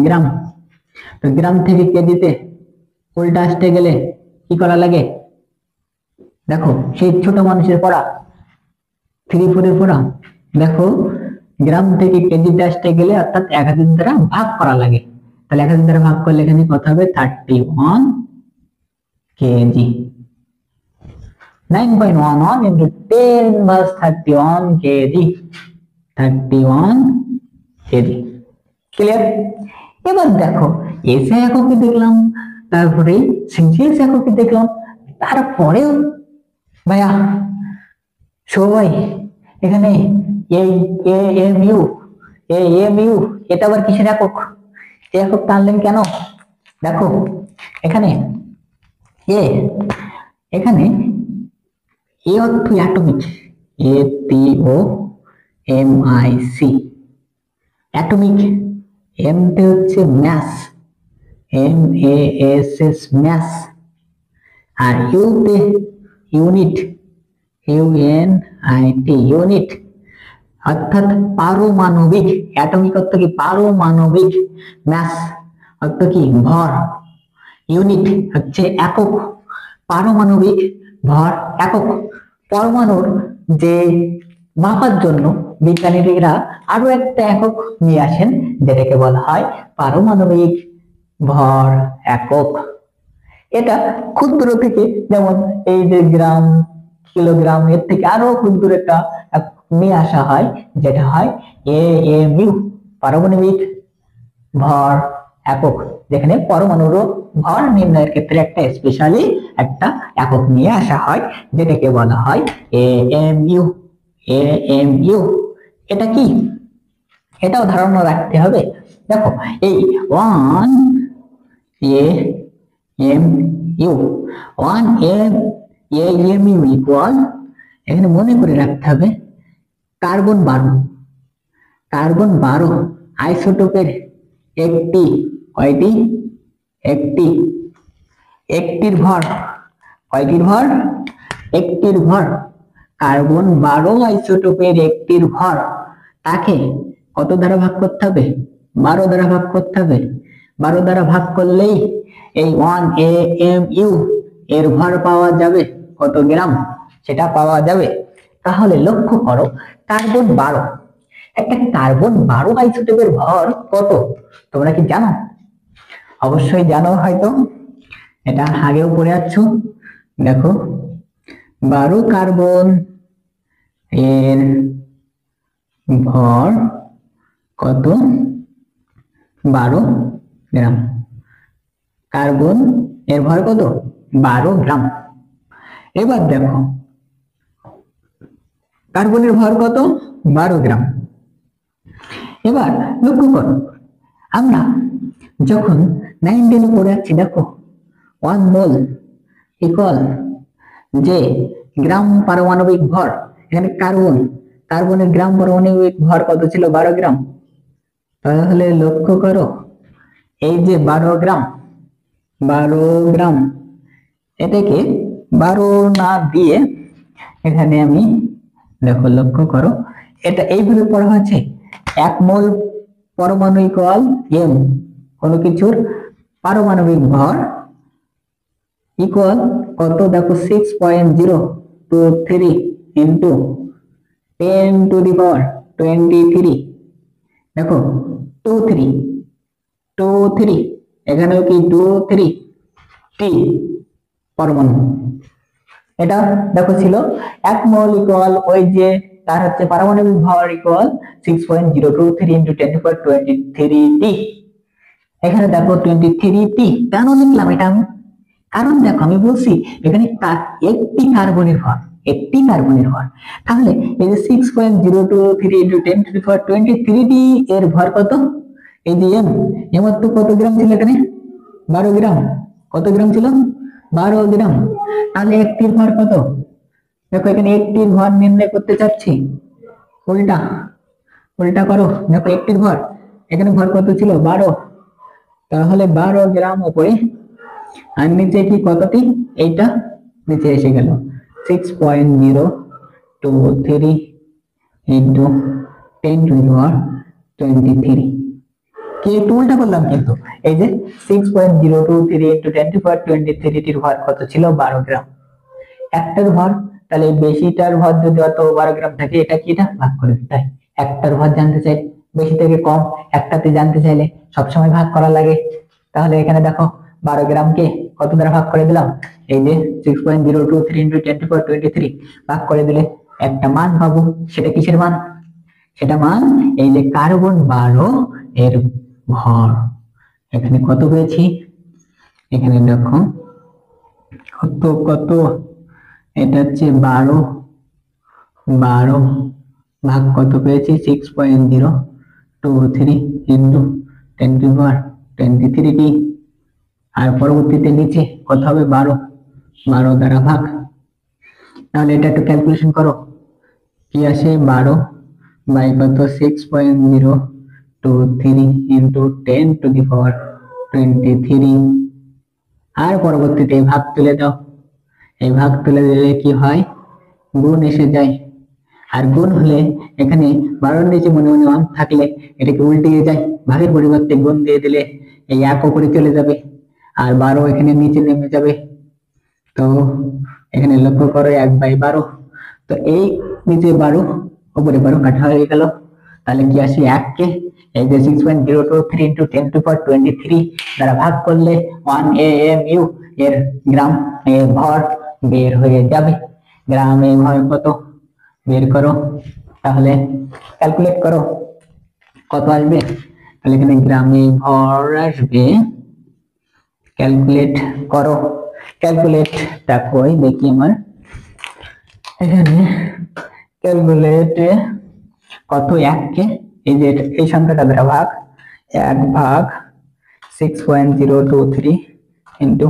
গ্রাম। তো গ্রাম থেকে কেজিতে উল্টা আসতে গেলে কি করা লাগে? দেখো সেই ছোট মানুষের পড়া, 3-4 পড়া, দেখো গ্রাম থেকে কেজিতে আসতে গেলে অর্থাৎ 1000 দ্বারা ভাগ করা লাগে। তাহলে 1000 দ্বারা ভাগ করলে এখানে কত হবে? 31 KG. 9.11 into 10 inverse 31 KG, 31 KG. Clear? এবার দেখো এসআই এককে দেখলাম, তারপরে সিজিএস এককে দেখলাম, তারপরেও ভাইয়া সবাই এখানে এই এএমইউ, এএমইউ এটা আবার কিসের একক? একক টানলেন কেন? দেখো এখানে এ, এখানে এ অর্থ atomic, A T O M I C, atomic. M তে হচ্ছে mass, M A S S mass. আর ইউ তে unit, U N I T unit, অর্থাৎ পারমাণবিক। অ্যাটমিক অর্থ কি? পারমাণবিক। ম্যাস অর্থ কি? ভর। ইউনিট হচ্ছে একক। পারমাণবিক ভর একক। পরমাণুর যে মাপার জন্য বিজ্ঞানীরা আরো একটা একক নিয়ে আসেন, যেটাকে বলা হয় পারমাণবিক ভর একক। এটা ক্ষুদ্র থেকে, যেমন এই যে গ্রাম, কিলোগ্রাম, এর থেকে আরো ক্ষুদ্র একটা নিয়ে আসা হয়, যেটা হয় এএমইউ, পারমাণবিক ভর একক, যেখানে পরমাণুর ভর নির্ণয়ের ক্ষেত্রে একটা স্পেশালি একটা একক নিয়ে আসা হয়, যেটাকে বলা হয় এএমইউ। এএমইউ এটা কি? এটাও ধারণা রাখতে হবে। দেখো এই 1 a m u, 1 m u equal, এখানে মনে করে রাখতে হবে কার্বন 12, কার্বন 12 আইসোটোপের একটি, কয়টি? একটি, একটির ভর, কয়টির ভর? একটির ভর। কার্বন 12 আইসোটোপের একটির ভর, তাকে কত দ্বারা ভাগ করতে হবে? 12 দ্বারা ভাগ করতে হবে। 12 দ্বারা ভাগ করলেই এই 1 এএমইউ এর ভর পাওয়া যাবে। কত গ্রাম সেটা পাওয়া যাবে। তাহলে লক্ষ্য করো কার্বন 12, একটা কার্বন 12 আইসোটোপের ভর কত তোমরা কি জানো? অবশ্যই জানো হয়তো, এটা আগেও পড়ে আছো। দেখো 12 কার্বন এর ভর কত? 12 গ্রাম। কার্বন এর ভর কত? 12 গ্রাম। এবার দেখো কার্বনের ভর কত? 12 গ্রাম। এবার লক্ষ্য করো আমরা যখন 9 10 পড়ে যাচ্ছি, দেখো 1 মোল ইকুয়াল যে গ্রাম পারমাণবিক ভর, এখানে কার্বন, কার্বনের গ্রাম পারমাণবিক ভর কত ছিল? 12 গ্রাম। তাহলে লক্ষ্য করো এই যে 12 গ্রাম, 12 গ্রাম, এটাকে 12 না দিয়ে এখানে আমি, দেখো লক্ষ্য করো এটা এইভাবে পড়া হচ্ছে 1 মোল পরমাণু ইকুয়াল এম, কোনো কিছুর পারমাণবিক ভর ইকুয়াল কত? দেখো 6.023 ইন্টু 10 টু দি পাওয়ার 23। দেখো 23 এখানেও কি 23 টি পরমাণু। এটা দেখো ছিল 1 মোল ইকুয়াল ওই যে তার হচ্ছে পারমাণবিক ভর ইকুয়াল 6.023 ইন্টু 10^23t। এখানে দেখো 23t কেন লিখলাম এটা আমি? কারণ দেখো আমি বলছি এখানে একটি কার্বনের ভর, একটি কার্বনের ভর। তাহলে এই যে 6.023 ইন্টু 10^23t এর ভর কত? এই যে এম এর তো কত গ্রাম ছিল এখানে? 12 গ্রাম। কত গ্রাম ছিল? 12 গ্রাম। তাহলে একটির ভর কত? দেখো এখানে একটির ভর নির্ণয় করতে চাচ্ছি, উল্টা উল্টা করো। দেখো একটির ভর, এখানে ভর কত ছিল? 12। তাহলে 12 গ্রাম উপরে, আর নিচে কি কতটি? এইটা নিচে এসে গেল 6.023 ইন্টু 10^23। কি একটু উল্টা করলাম কিন্তু। এই যে 6.023 ইন্টু 10^23 টির ভর কত ছিল? 12 গ্রাম। একটার ভর, তাহলে বেশিটার ভর যদি অত 12 গ্রাম থাকে, এটা কি এটা ভাগ করে দিতে হয়। একটার ভর জানতে চাই, বেশি থেকে কম একটাতে জানতে চাইলে সবসময় ভাগ করা লাগে। তাহলে এখানে দেখো 12 গ্রামকে কত দ্বারা ভাগ করে দিলাম? এই যে 6.023 ইন্টু 10^23 ভাগ করে দিলে একটা মান পাবো। সেটা কিসের মান? সেটা মান এই যে কার্বন 12 এর ভর। এখানে কত পেয়েছি? এখানে দেখো কত কত, এটা হচ্ছে 12 ভাগ কত পেয়েছি? 6.023 ইন্টু 10^23t। আর পরবর্তীতে নিচে কত হবে? 12 দ্বারা ভাগ। তাহলে এটা একটু ক্যালকুলেশন করো, কি আসে? 12 বাই কত? 6.023 ইন্টু 10^23। আর পরবর্তীতে ভাগ তুলে দাও। এই ভাগ তুলে দিলে কি হয়? গুণ এসে যায়। আর গুণ হলে এখানে 12 নিচে মনে মনে 1 থাকলে এটাকে উল্টিয়ে যায়, ভাগের পরিবর্তে গুণ দিয়ে দিলে এই 1 উপরে চলে যাবে, আর 12 এখানে নিচে নেমে যাবে। তো এখানে লক্ষ্য করো 1/12। তো এই নিচে 12 উপরে 12 কাটা হয়ে গেল। তাহলে কি আসে? 1 কে এই যে 6.023 ইন্টু 10^23 দ্বারা ভাগ করলে 1 AMU এর গ্রাম এর ভর বের হয়ে যাবে। গ্রামে ভর কত বের করো, তাহলে ক্যালকুলেট করো কত আসবে। তাহলে এখানে গ্রামে ভর আসবে, ক্যালকুলেট করো। ক্যালকুলেটটা কই দেখি আমার, এখানে ক্যালকুলেটে কত? 1 কে এই যে এই সংখ্যাটা দ্বারা ভাগ, 1 ভাগ 6.023 ইন্টু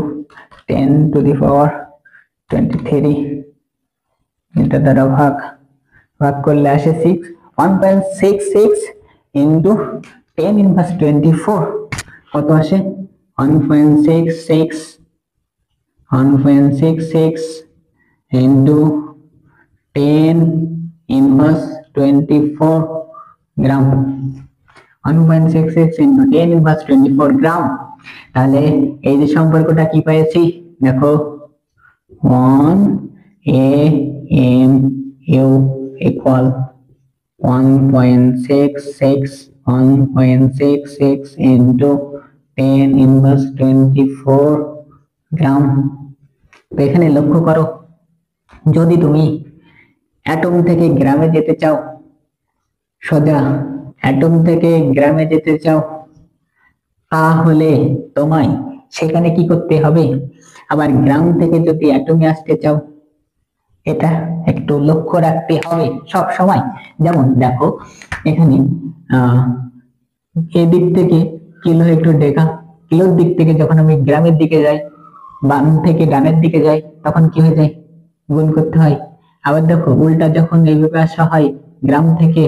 10^23 এটা দ্বারা ভাগ করলে আসে 1.66 ইন্টু 10^24 কত আসে? 1.66 ইন্টু 10^24 গ্রাম। 1.66 ইন্টু 10^24 গ্রাম। তাহলে এই যে সম্পর্কটা কি পেয়েছি দেখো, 1 AMU equal 1.66 into 10^24 গ্রাম। তো এখানে লক্ষ্য করো, যদি তুমি অ্যাটম থেকে গ্রামে যেতে চাও, সোজা অ্যাটম থেকে গ্রামে যেতে চাও, তাহলে তোমায় সেখানে কি করতে হবে? আবার গ্রাম থেকে যদি অ্যাটমে আসতে চাও, এটা একটু লক্ষ্য রাখতে হবে সব সময়। যেমন দেখো এখানে এদিক থেকে কিলো একটু ডেকা, কিলোর দিক থেকে যখন আমি গ্রামের দিকে যাই, বাম থেকে ডানের দিকে যাই, তখন কি হয়ে যায়? গুণ করতে হয়। আবার দেখো উল্টা যখন এইভাবে আসা হয় গ্রাম থেকে,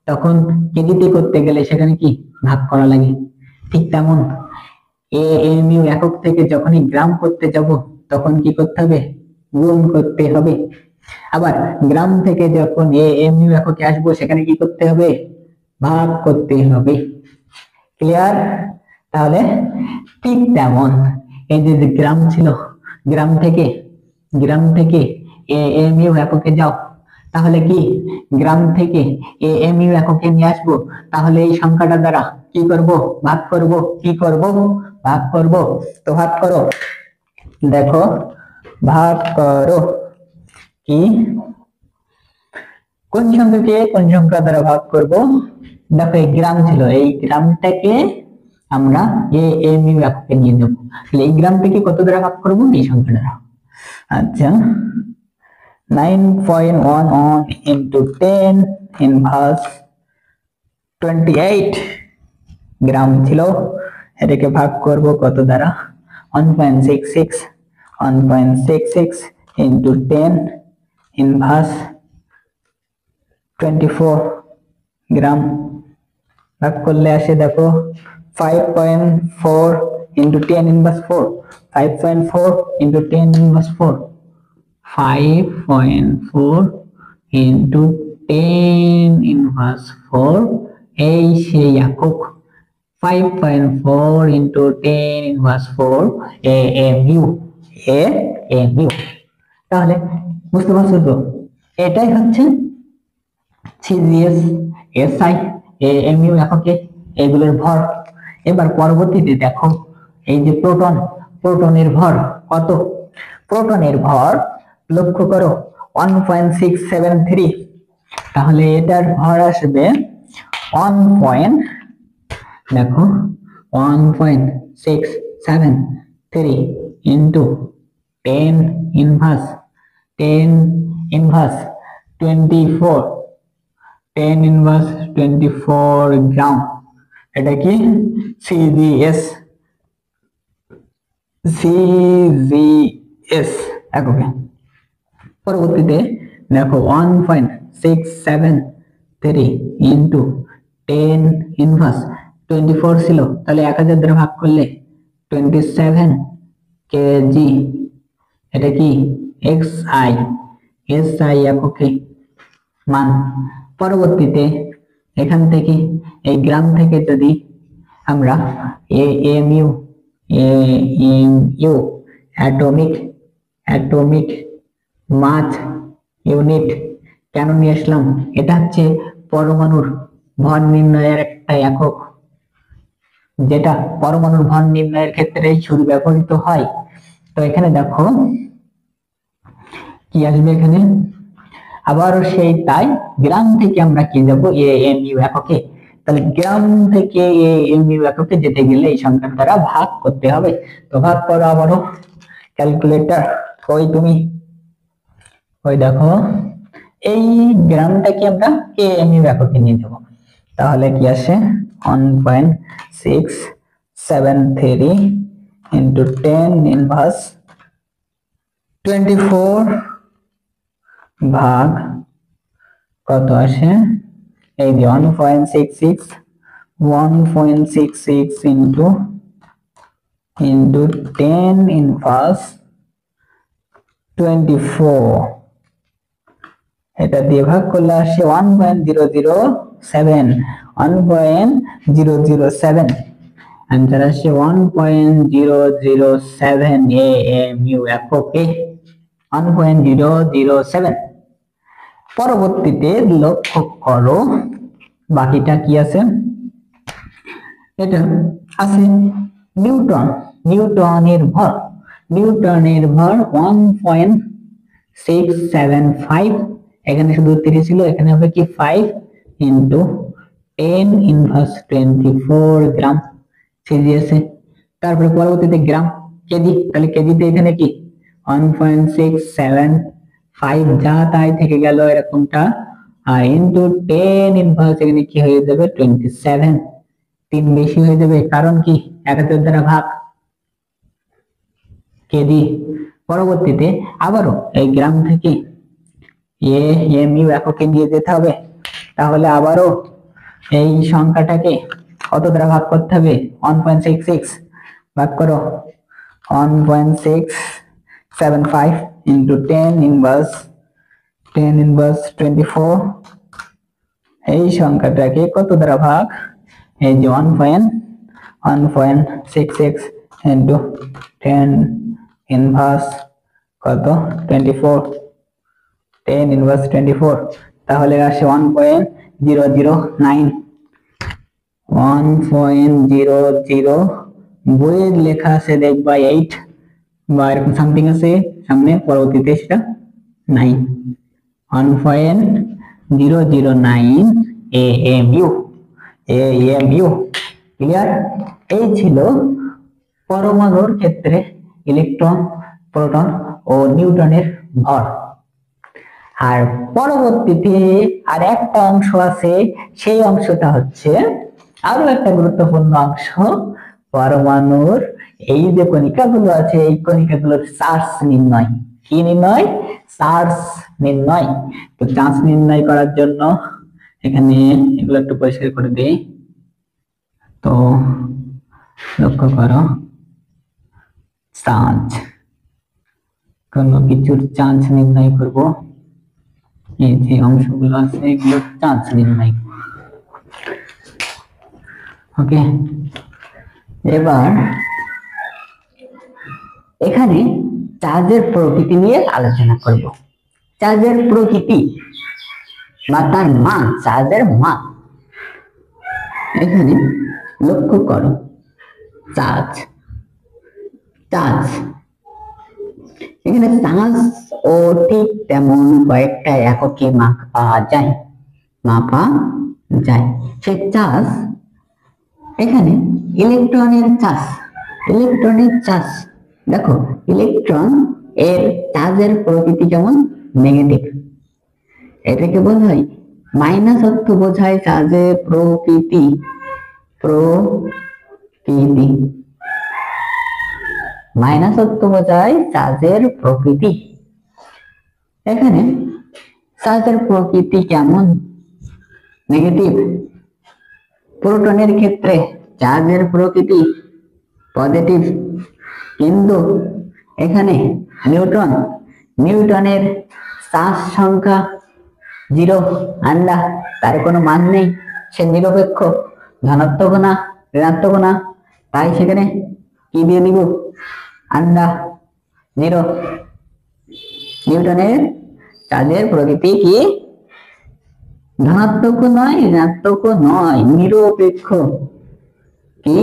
তখন কেজিতে করতে গেলে সেখানে কি ভাগ করা লাগে। ঠিক তেমন AMU একক থেকে যখনই গ্রাম করতে যাব, তখন কি করতে হবে? গুণ করতে হবে। আবার গ্রাম থেকে যখন AMU এককে আসবো, সেখানে কি করতে হবে? ভাগ করতে হবে। ক্লিয়ার? তাহলে ঠিক তেমন এই যে গ্রাম ছিল, গ্রাম থেকে AMU এককে যাও, তাহলে কি গ্রাম থেকে AMU এককে নিয়ে আসবো, তাহলে এই সংখ্যাটা দ্বারা কি করব? ভাগ করব। কি করব? ভাগ করব। তো ভাগ করো, দেখো ভাগ করো কি কোন সংখ্যাকে কোন সংখ্যা দ্বারা ভাগ করব? দেখো এই গ্রাম ছিল, এই গ্রামটাকে আমরা এএমইউ এককে নিয়ে নেব। তাহলে এই গ্রামটাকে কত দ্বারা ভাগ করব? এই সংখ্যা দ্বারা। আচ্ছা, 9.11 into 10 inverse 28 গ্রাম ছিল, এটাকে ভাগ করব কত দ্বারা? 1.66 into 10 inverse 24 গ্রাম ভাগ করলে আসে দেখো 5.4 into 10 inverse 4, 5.4 into 10 inverse 4, 5.4 into 10 inverse 4 এই সেই একক 5.4 into 10 inverse 4 AMU। তাহলে বুঝতে পারছো তো, এটাই হচ্ছে সিজিএস, এসআই, এএমইউ এককে এগুলোর ভর। এবার পরবর্তীতে দেখো এই যে প্রোটনের ভর কত? প্রোটনের ভর লক্ষ্য করো 1.673, তাহলে এটার ভর আসবে 1.673 into 10 inverse 24, 10 inverse 24 গ্রাম। এটা কি সিজিএস এককে। পরবর্তীতে দেখো 1.673 into 10 inverse 24 ছিল, তাহলে 1000 দ্বারা ভাগ করলে 27 কেজি। এটা কি এক্সআই এককে মান। পরবর্তীতে এখান থেকে এই গ্রাম থেকে যদি আমরা এএমইউ অ্যাটমিক মাস ইউনিট কেন নিয়ে আসলাম? এটা হচ্ছে পরমাণুর ভর নির্ণয়ের একটা একক, যেটা পরমাণুর ভর নির্ণয়ের ক্ষেত্রে শুধু ব্যবহৃত হয়। তো এখানে দেখো কি আসবে, এখানে আবারও সেই তাই গ্রাম থেকে আমরা কি যাব? এএমইউ এককে। তাহলে গ্রাম থেকে এএমইউ এককে যেতে গেলে এই সংখ্যার দ্বারা ভাগ করতে হবে। তো ভাগ করো আবারও, ক্যালকুলেটর কই তুমি? ওই দেখো এই গ্রামটাকে আমরা এএমইউ এককে নিয়ে যাব। তাহলে কি আসে? 1.673 into 10 inverse 24 ভাগ কত আসে? এই যে 1.66 into 10 inverse 24, এটা দিয়ে ভাগ করলে আসে 1.007, आंसर আসে 1.007 AMU এককে, 1.007। পরবর্তীতে লক্ষ্য করো বাকিটা কি আছে? এটা আছে নিউটনের ভর 1.675, এখানে শুধু 3 ছিল, এখানে হবে কি 5 into 10 inverse 24 গ্রাম সিজিএসে। তারপরে পরবর্তীতে গ্রাম কেজি, তাহলে কেজিতে এখানে কি 1.675 যা তাই থেকে গেল এরকমটা, আর ইনটু 10 ইনভার্স এখানে কি হয়ে যাবে 27, 3 বেশি হয়ে যাবে, কারণ কি 1000 দ্বারা ভাগ কেজি। পরবর্তীতে আবারও এই গ্রাম থেকে এএমইউ এককে নিয়ে যেতে হবে, তাহলে আবারও এই সংখ্যাটাকে কত দ্বারা ভাগ করতে হবে? 1.66 ভাগ করো 1.675 into 10 inverse 24, এই সংখ্যাটাকে কত দ্বারা ভাগ? এই যে 1.66 into 10 inverse কত 24, 10 inverse 24, তাহলে আসে 1.009, 1.00, বইয়ে লেখা আছে দেখবা 8 বা এরকম সামথিং আছে সামনে, পরবর্তীতে সেটা 9, 009 AMU। ক্লিয়ার? এই ছিল পরমাণুর ক্ষেত্রে ইলেকট্রন, প্রোটন ও নিউট্রনের ভর। আর পরবর্তীতে আর একটা অংশ আছে, সেই অংশটা হচ্ছে আরো একটা গুরুত্বপূর্ণ অংশ, পরমাণুর এই যে কণিকাগুলো আছে এই কণিকাগুলোর চার্জ নির্ণয়। কি নির্ণয়? চার্জ নির্ণয়। তো চার্জ নির্ণয় করার জন্য এখানে এগুলো একটু পরিষ্কার করে দিই। তো লক্ষ্য করো, চার্জ, কোনো কিছুর চার্জ নির্ণয় করব, এই যে অংশগুলো আছে এগুলো চার্জ নির্ণয়। ওকে, এবার এখানে চার্জের প্রকৃতি নিয়ে আলোচনা করব। চার্জের প্রকৃতি বা তার মান, চার্জের মান। এখানে লক্ষ্য করো, চার্জ, এখানে চার্জ ও ঠিক তেমন কয়েকটা এককে মাপা যায়। সেই চার্জ, এখানে ইলেকট্রনের চার্জ, দেখো ইলেকট্রন এর চার্জের প্রকৃতি কেমন? নেগেটিভ। এটাকে বোঝায় মাইনাস অর্থ বোঝায় চার্জের প্রকৃতি, মাইনাস অর্থ বোঝায় চার্জের প্রকৃতি। এখানে চার্জের প্রকৃতি কেমন? নেগেটিভ। প্রোটনের ক্ষেত্রে চার্জের প্রকৃতি পজিটিভ, কিন্তু এখানে নিউটনের চার্জ সংখ্যা 0, আন্ডা, তার কোনো মান নেই, সে নিরপেক্ষ, ধনাত্মক না ঋণাত্মক না, তাই সেখানে কি দিয়ে দিব? আন্ডা 0। নিউটনের চার্জের প্রকৃতি কি? ধনাত্মক নয় ঋণাত্মক নয়, নিরপেক্ষ। কি?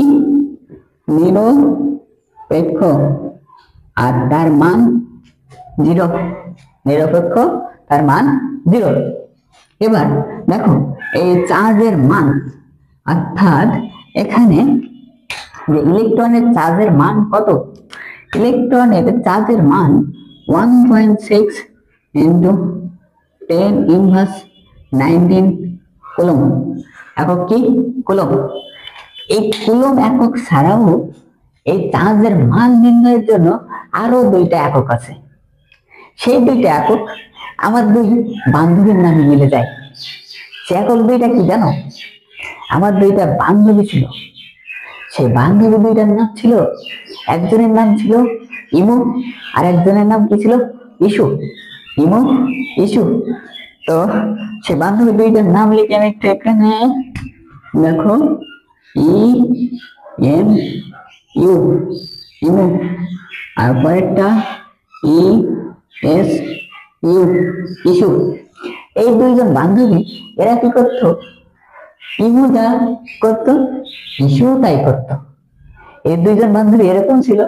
নিরপেক্ষ, আর তার মান 0। নিরপেক্ষ, তার মান 0। এবার দেখো এই চার্জের মান, অর্থাৎ এখানে যে ইলেকট্রনের চার্জের মান কত? ইলেকট্রনের চার্জের মান 1.6 into 10⁻19 কুলম্ব। একক কি? কুলম্ব। এই কুলম্ব একক ছাড়াও এই চার্জের মান নির্ণয়ের জন্য আরো 2টা একক আছে। সেই 2টা একক আমার 2 বান্ধবীর নামে মিলে যায়। সে একক 2টা কি জানো? আমার 2টা বান্ধবী ছিল, সেই বান্ধবী 2টার নাম ছিল, একজনের নাম ছিল ইমু, আর একজনের নাম কি ছিল? ইস্যু। ইমু, ইস্যু। তো সে বান্ধবী 2টার নাম লিখে আমি একটু এখানে দেখো, IMU, ইমু, আর পরেরটা ESU, ইস্যু। এই 2জন বান্ধবী এরা কি করতো? ইমু যা করতো ইস্যু তাই করতো। এই 2জন বান্ধবী এরকম ছিল,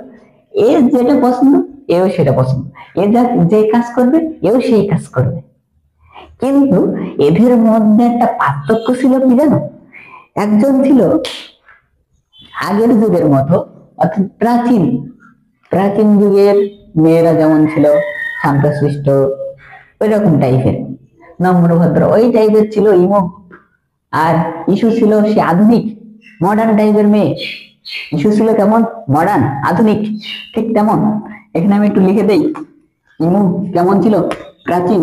এর যেটা পছন্দ এও সেটা পছন্দ, এ যে কাজ করবে এও সেই কাজ করবে। কিন্তু এদের মধ্যে একটা পার্থক্য ছিল, কি জানো? একজন ছিল আগের যুগের মতো, অর্থাৎ প্রাচীন যুগের মেয়েরা যেমন ছিল, শান্তশিষ্ট, ওই রকম টাইপের, নম্রভদ্র, ওই টাইপের ছিল ইমো। আর ইস্যু ছিল সে আধুনিক, মডার্ন টাইপের মেয়ে। ইস্যু ছিল কেমন? মডার্ন, আধুনিক, ঠিক তেমন। এখানে আমি একটু লিখে দেই, ইমু কেমন ছিল? প্রাচীন,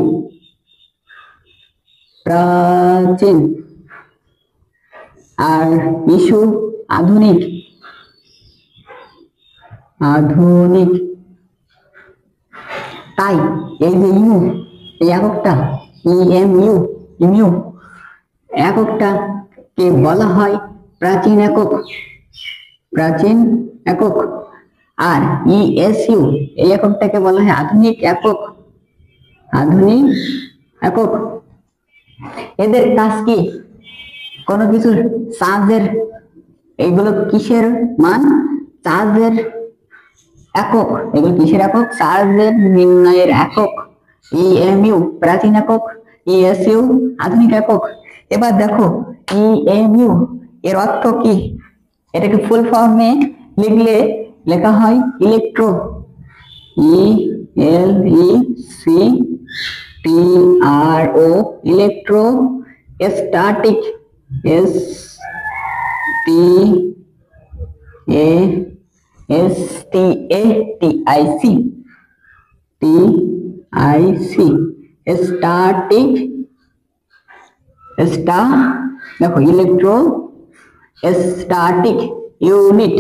আর ইস্যু আধুনিক। তাই এই যে ইমু, এই এককটা ইমু এককটা কে বলা হয় প্রাচীন একক। আর ইএসইউ এই এককটাকে বলা হয় আধুনিক একক। এদের কাজ কি? কোনো কিছুর চার্জের, এইগুলো কিসের মান? চার্জের একক। এগুলো কিসের একক? চার্জের নির্ণয়ের একক। ইএমইউ প্রাচীন একক, ইএসইউ আধুনিক একক। এবার দেখো ইএমইউ এর অর্থ কি, এটাকে ফুল ফর্মে লিখলে লেখা হয় electro, ইএলইসিটিআরও, electro static, এসটিএটিআইসি, TIC static, দেখো ইলেকট্রো স্ট্যাটিক ইউনিট,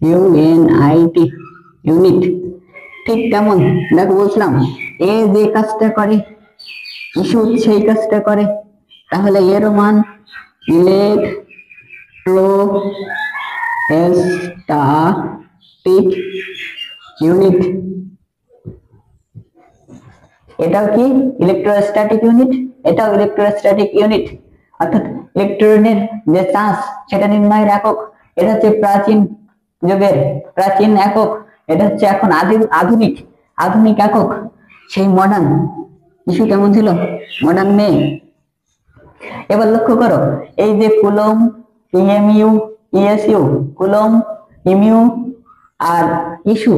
ইউএনআইটি ইউনিট। ঠিক তেমন দেখো বলছিলাম এ যে কাজটা করে ইস্যু সেই কাজটা করে, তাহলে এর মান ইলেকট্রো স্ট্যাটিক ইউনিট। এটাও কি ইলেকট্রোস্ট্যাটিক ইউনিট, এটাও ইলেকট্রোস্ট্যাটিক ইউনিট। অর্থাৎ ইলেকট্রনের যে চার্জ সেটা নির্ণয়ের একক, এটা হচ্ছে প্রাচীন যুগের প্রাচীন একক, এটা হচ্ছে এখন আধুনিক আধুনিক একক। সেই মডার্ন ইস্যু কেমন ছিল, মডার্ন নেই। এবার লক্ষ্য করো এই যে coulomb, E M U, E S U, coulomb, emu আর ইস্যু,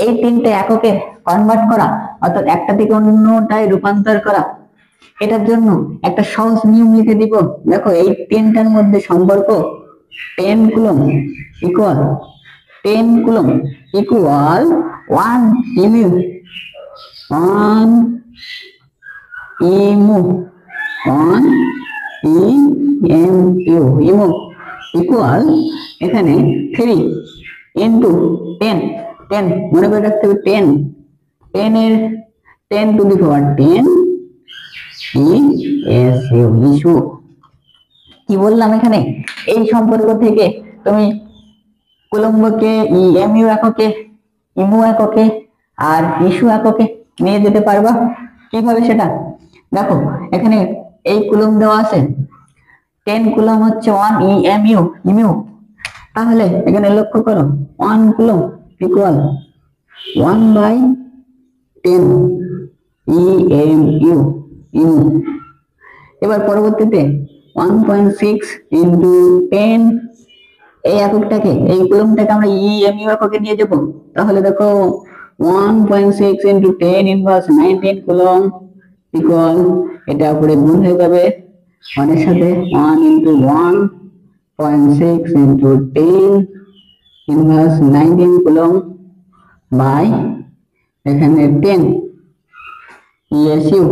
এই তিনটে এককে কনভার্ট করা অর্থাৎ একটা থেকে অন্যটায় রূপান্তর করা, এটার জন্য একটা সহজ নিয়ম লিখে দিব। দেখো এই তিনটার মধ্যে সম্পর্ক 10 coulomb equal 10 coulomb equal 1 EMU, 1 ইমু, 1 ইএমইউ, ইমু ইকুয়াল এখানে 3 ইনটু 10, 10 মনে করে রাখতে হবে 10, 10 এর 10 to the power 10 ESU, issue. কি বললাম এখানে, এই সম্পর্ক থেকে তুমি কুলম্বকে ইএমইউ এককে, ইমু এককে আর ইস্যু এককে নিয়ে যেতে পারবা। কিভাবে সেটা দেখো, এখানে এই কুলম দেওয়া আছে, 10 কুলম হচ্ছে 1 ইএমইউ, ইমিউ। তাহলে এখানে লক্ষ্য করো 1 কুলম ইকুয়াল 1/10 ইএমইউ, ইমু। এবার পরবর্তীতে 1.6 ইন্টু 10, এই এককটাকে এই কুলমটাকে আমরা ইএমইউ এককে নিয়ে যাব। তাহলে দেখো 1.6 ইন্টু 10 ইনভার্স 19 কুলম ইকুয়াল, এটা উপরে গুণ হয়ে যাবে 1 এর সাথে, 1 into 1.6 into 10 inverse 19 coulomb by এখানে 10 ইএসইউ,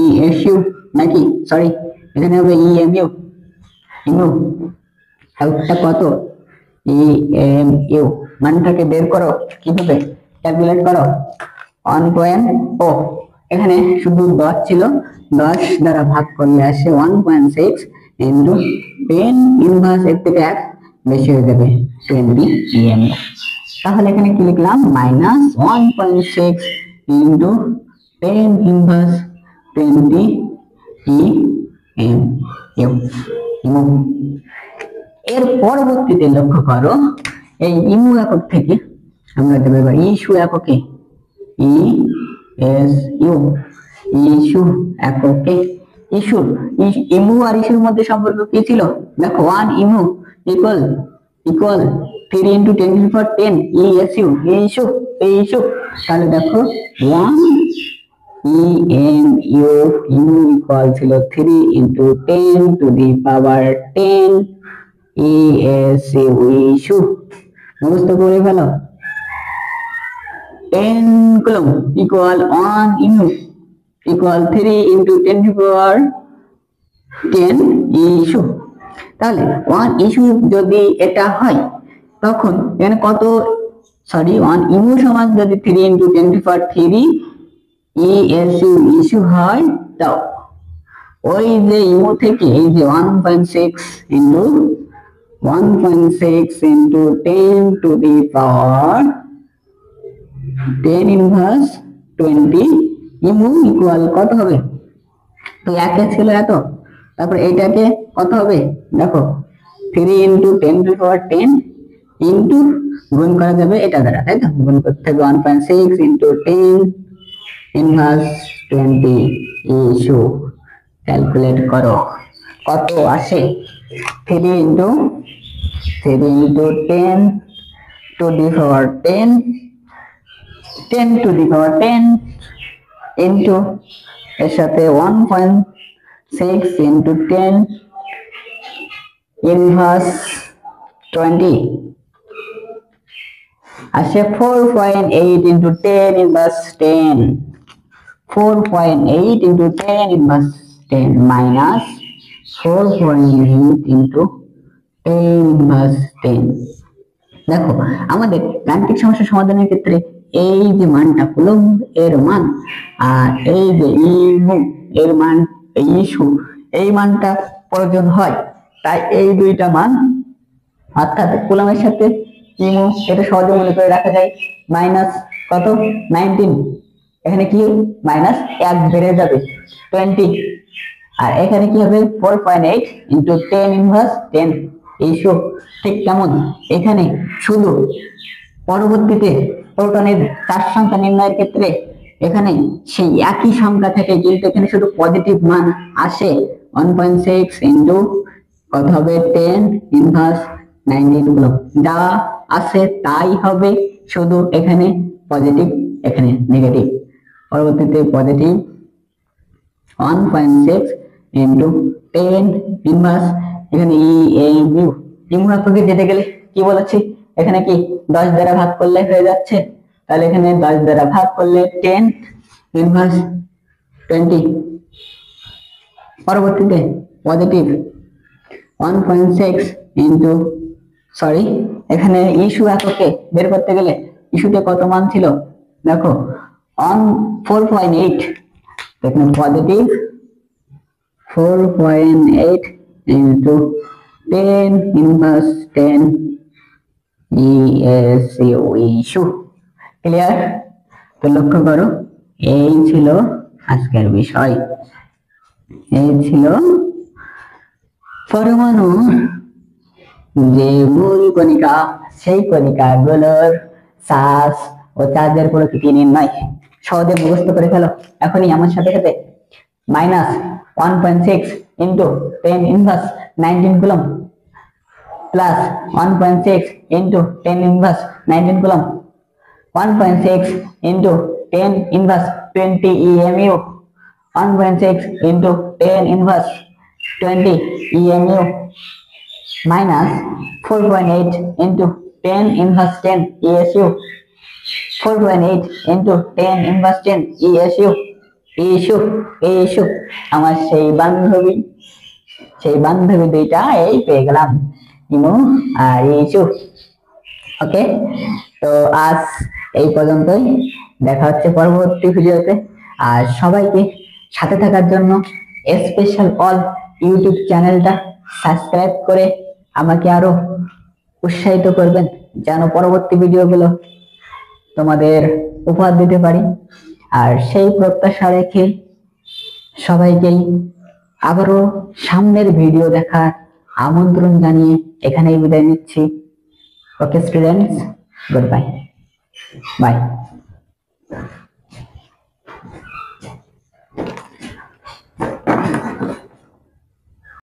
ইএসইউ নাকি সরি এখানে হবে ইএমইউ, ইমু। আউটটা কত, ইএমইউ মানটাকে বের করো, কিভাবে ক্যালকুলেট করো, 1.0, এখানে শুধু 10 ছিল, 10 দ্বারা ভাগ করলে আসে 1.6 ইনটু 10 ইনভার্স, এর থেকে 1 বেশি হয়ে যাবে 20 ইএমইউ। তাহলে এখানে কি লিখলাম, মাইনাস 1.6 ইনটু 10 ইনভার্স 20 ইএমইউ। এর পরবর্তীতে লক্ষ্য করো এই ইমু একক থেকে আমরা দেব এবার ইস্যু এককে, ইএসইউ, ইস্যু এককে। ইস্যু, ইমু আর ইস্যুর মধ্যে সম্পর্ক কি ছিল দেখো, 1 ইমু equal 3 into 10 to the power 10 ESU, issue, issue. তাহলে দেখো 1 ইএমইউ, ইমু ইকুয়াল ছিল 3 into 10 to the power 10 ESU, issue. মুখস্থ করে ফেলো, 10 কুলম ইকুয়াল 1 ইমু equal 3 into 10 to the power 10 issue. তাহলে 1 ইস্যু যদি এটা হয় তখন এখানে কত, সরি 1 ইমু সমান যদি 3 into 10 to the power 3 ESU, issue হয়, তাও ওই যে ইমু থেকে এই যে 1.6 into 1.6 into 10 to the power 10 inverse 20 ইমু ইকুয়াল কত হবে, তো একে ছিল এত, তারপর এইটাকে কত হবে দেখো 3 into 10 to the power 10 into গুণ করা যাবে এটা দ্বারা, তাই তো, গুণ করতে হবে 1.6 ইনটু 10 ইনভার্স 20 ইস্যু। ক্যালকুলেট করো কত আসে 3 into 10 to the power 10 to the power 10 into এর সাথে 1.6 ইন্টু 10 ইনভার্স 20 আসে 4.8 into 10 inverse 10 4.8 into 10 inverse 10 minus 4.8 into 10 inverse 10 দেখো আমাদের গাণিতিক সমস্যা সমাধানের ক্ষেত্রে এই যে মানটা কুলম্ব এর মান আর এই যে ইমু এর মান ইস্যু এই মানটা প্রয়োজন হয়, তাই এই দুইটা মান অর্থাৎ কুলম্বের সাথে ইমু এটা সহজে মনে করে রাখা যায় মাইনাস কত 19, এখানে কি মাইনাস 1 বেড়ে যাবে 20 আর এখানে কি হবে 4.8 into 10 inverse 10 ইস্যু ঠিক কেমন এখানে শুধু পরবর্তীতে প্রোটনের চার সংখ্যা নির্ণয়ের ক্ষেত্রে এখানে সেই একই সংখ্যা থেকে কিন্তু এখানে শুধু পজিটিভ মান আসে 1.6 into কত হবে 10 ইনভার্স 19 গুলো যা আসে তাই হবে, শুধু এখানে পজিটিভ এখানে নেগেটিভ। পরবর্তীতে পজিটিভ 1.6 into 10 ইনভার্স এখানে ইমুনাকে যেতে গেলে কি বলেছি এখানে কি 10 দ্বারা ভাগ করলে হয়ে যাচ্ছে, তাহলে এখানে 10 দ্বারা ভাগ করলে 10 ইনভার্স 20। পরবর্তীতে পজিটিভ 1.6 into সরি এখানে ইস্যু এককে বের করতে গেলে ইস্যুতে কত মান ছিল দেখো 4.8, এখানে positive 4.8 into 10 inverse 10 issue clear. তো লক্ষ্য করো এই ছিল আজকের বিষয়, এই ছিল পরমাণু যে মূল কণিকা সেই কণিকাগুলোর চার্জ ও চার্জের প্রকৃতি নির্ণয়। সহজে মুখস্থ করে ফেলো এখনই আমার সাথে সাথে। Minus 1.6 into 10 inverse 19 coulomb plus 1.6 into 10 inverse 19 coulomb 1.6 into 10 inverse 20 EMU 1.6 into 10 inverse 20 EMU minus 4.8 into 10 inverse 10 ESU 4.8 into 10 inverse 10 ESU issue আমার সেই বান্ধবী দুইটা এই পেয়ে গেলাম ইমু আর ইস্যু। ওকে, তো আজ এই পর্যন্তই, দেখা হচ্ছে পরবর্তী ভিডিওতে। আর সবাইকে সাথে থাকার জন্য স্পেশাল অল ইউটিউব চ্যানেলটা সাবস্ক্রাইব করে আমাকে আরো উৎসাহিত করবেন যেন পরবর্তী ভিডিওগুলো তোমাদের উপহার দিতে পারি। আর সেই প্রত্যাশা রেখে সবাইকেই আবারও সামনের ভিডিও দেখার আমন্ত্রণ জানিয়ে এখানেই বিদায় নিচ্ছি। Okay students, good bye.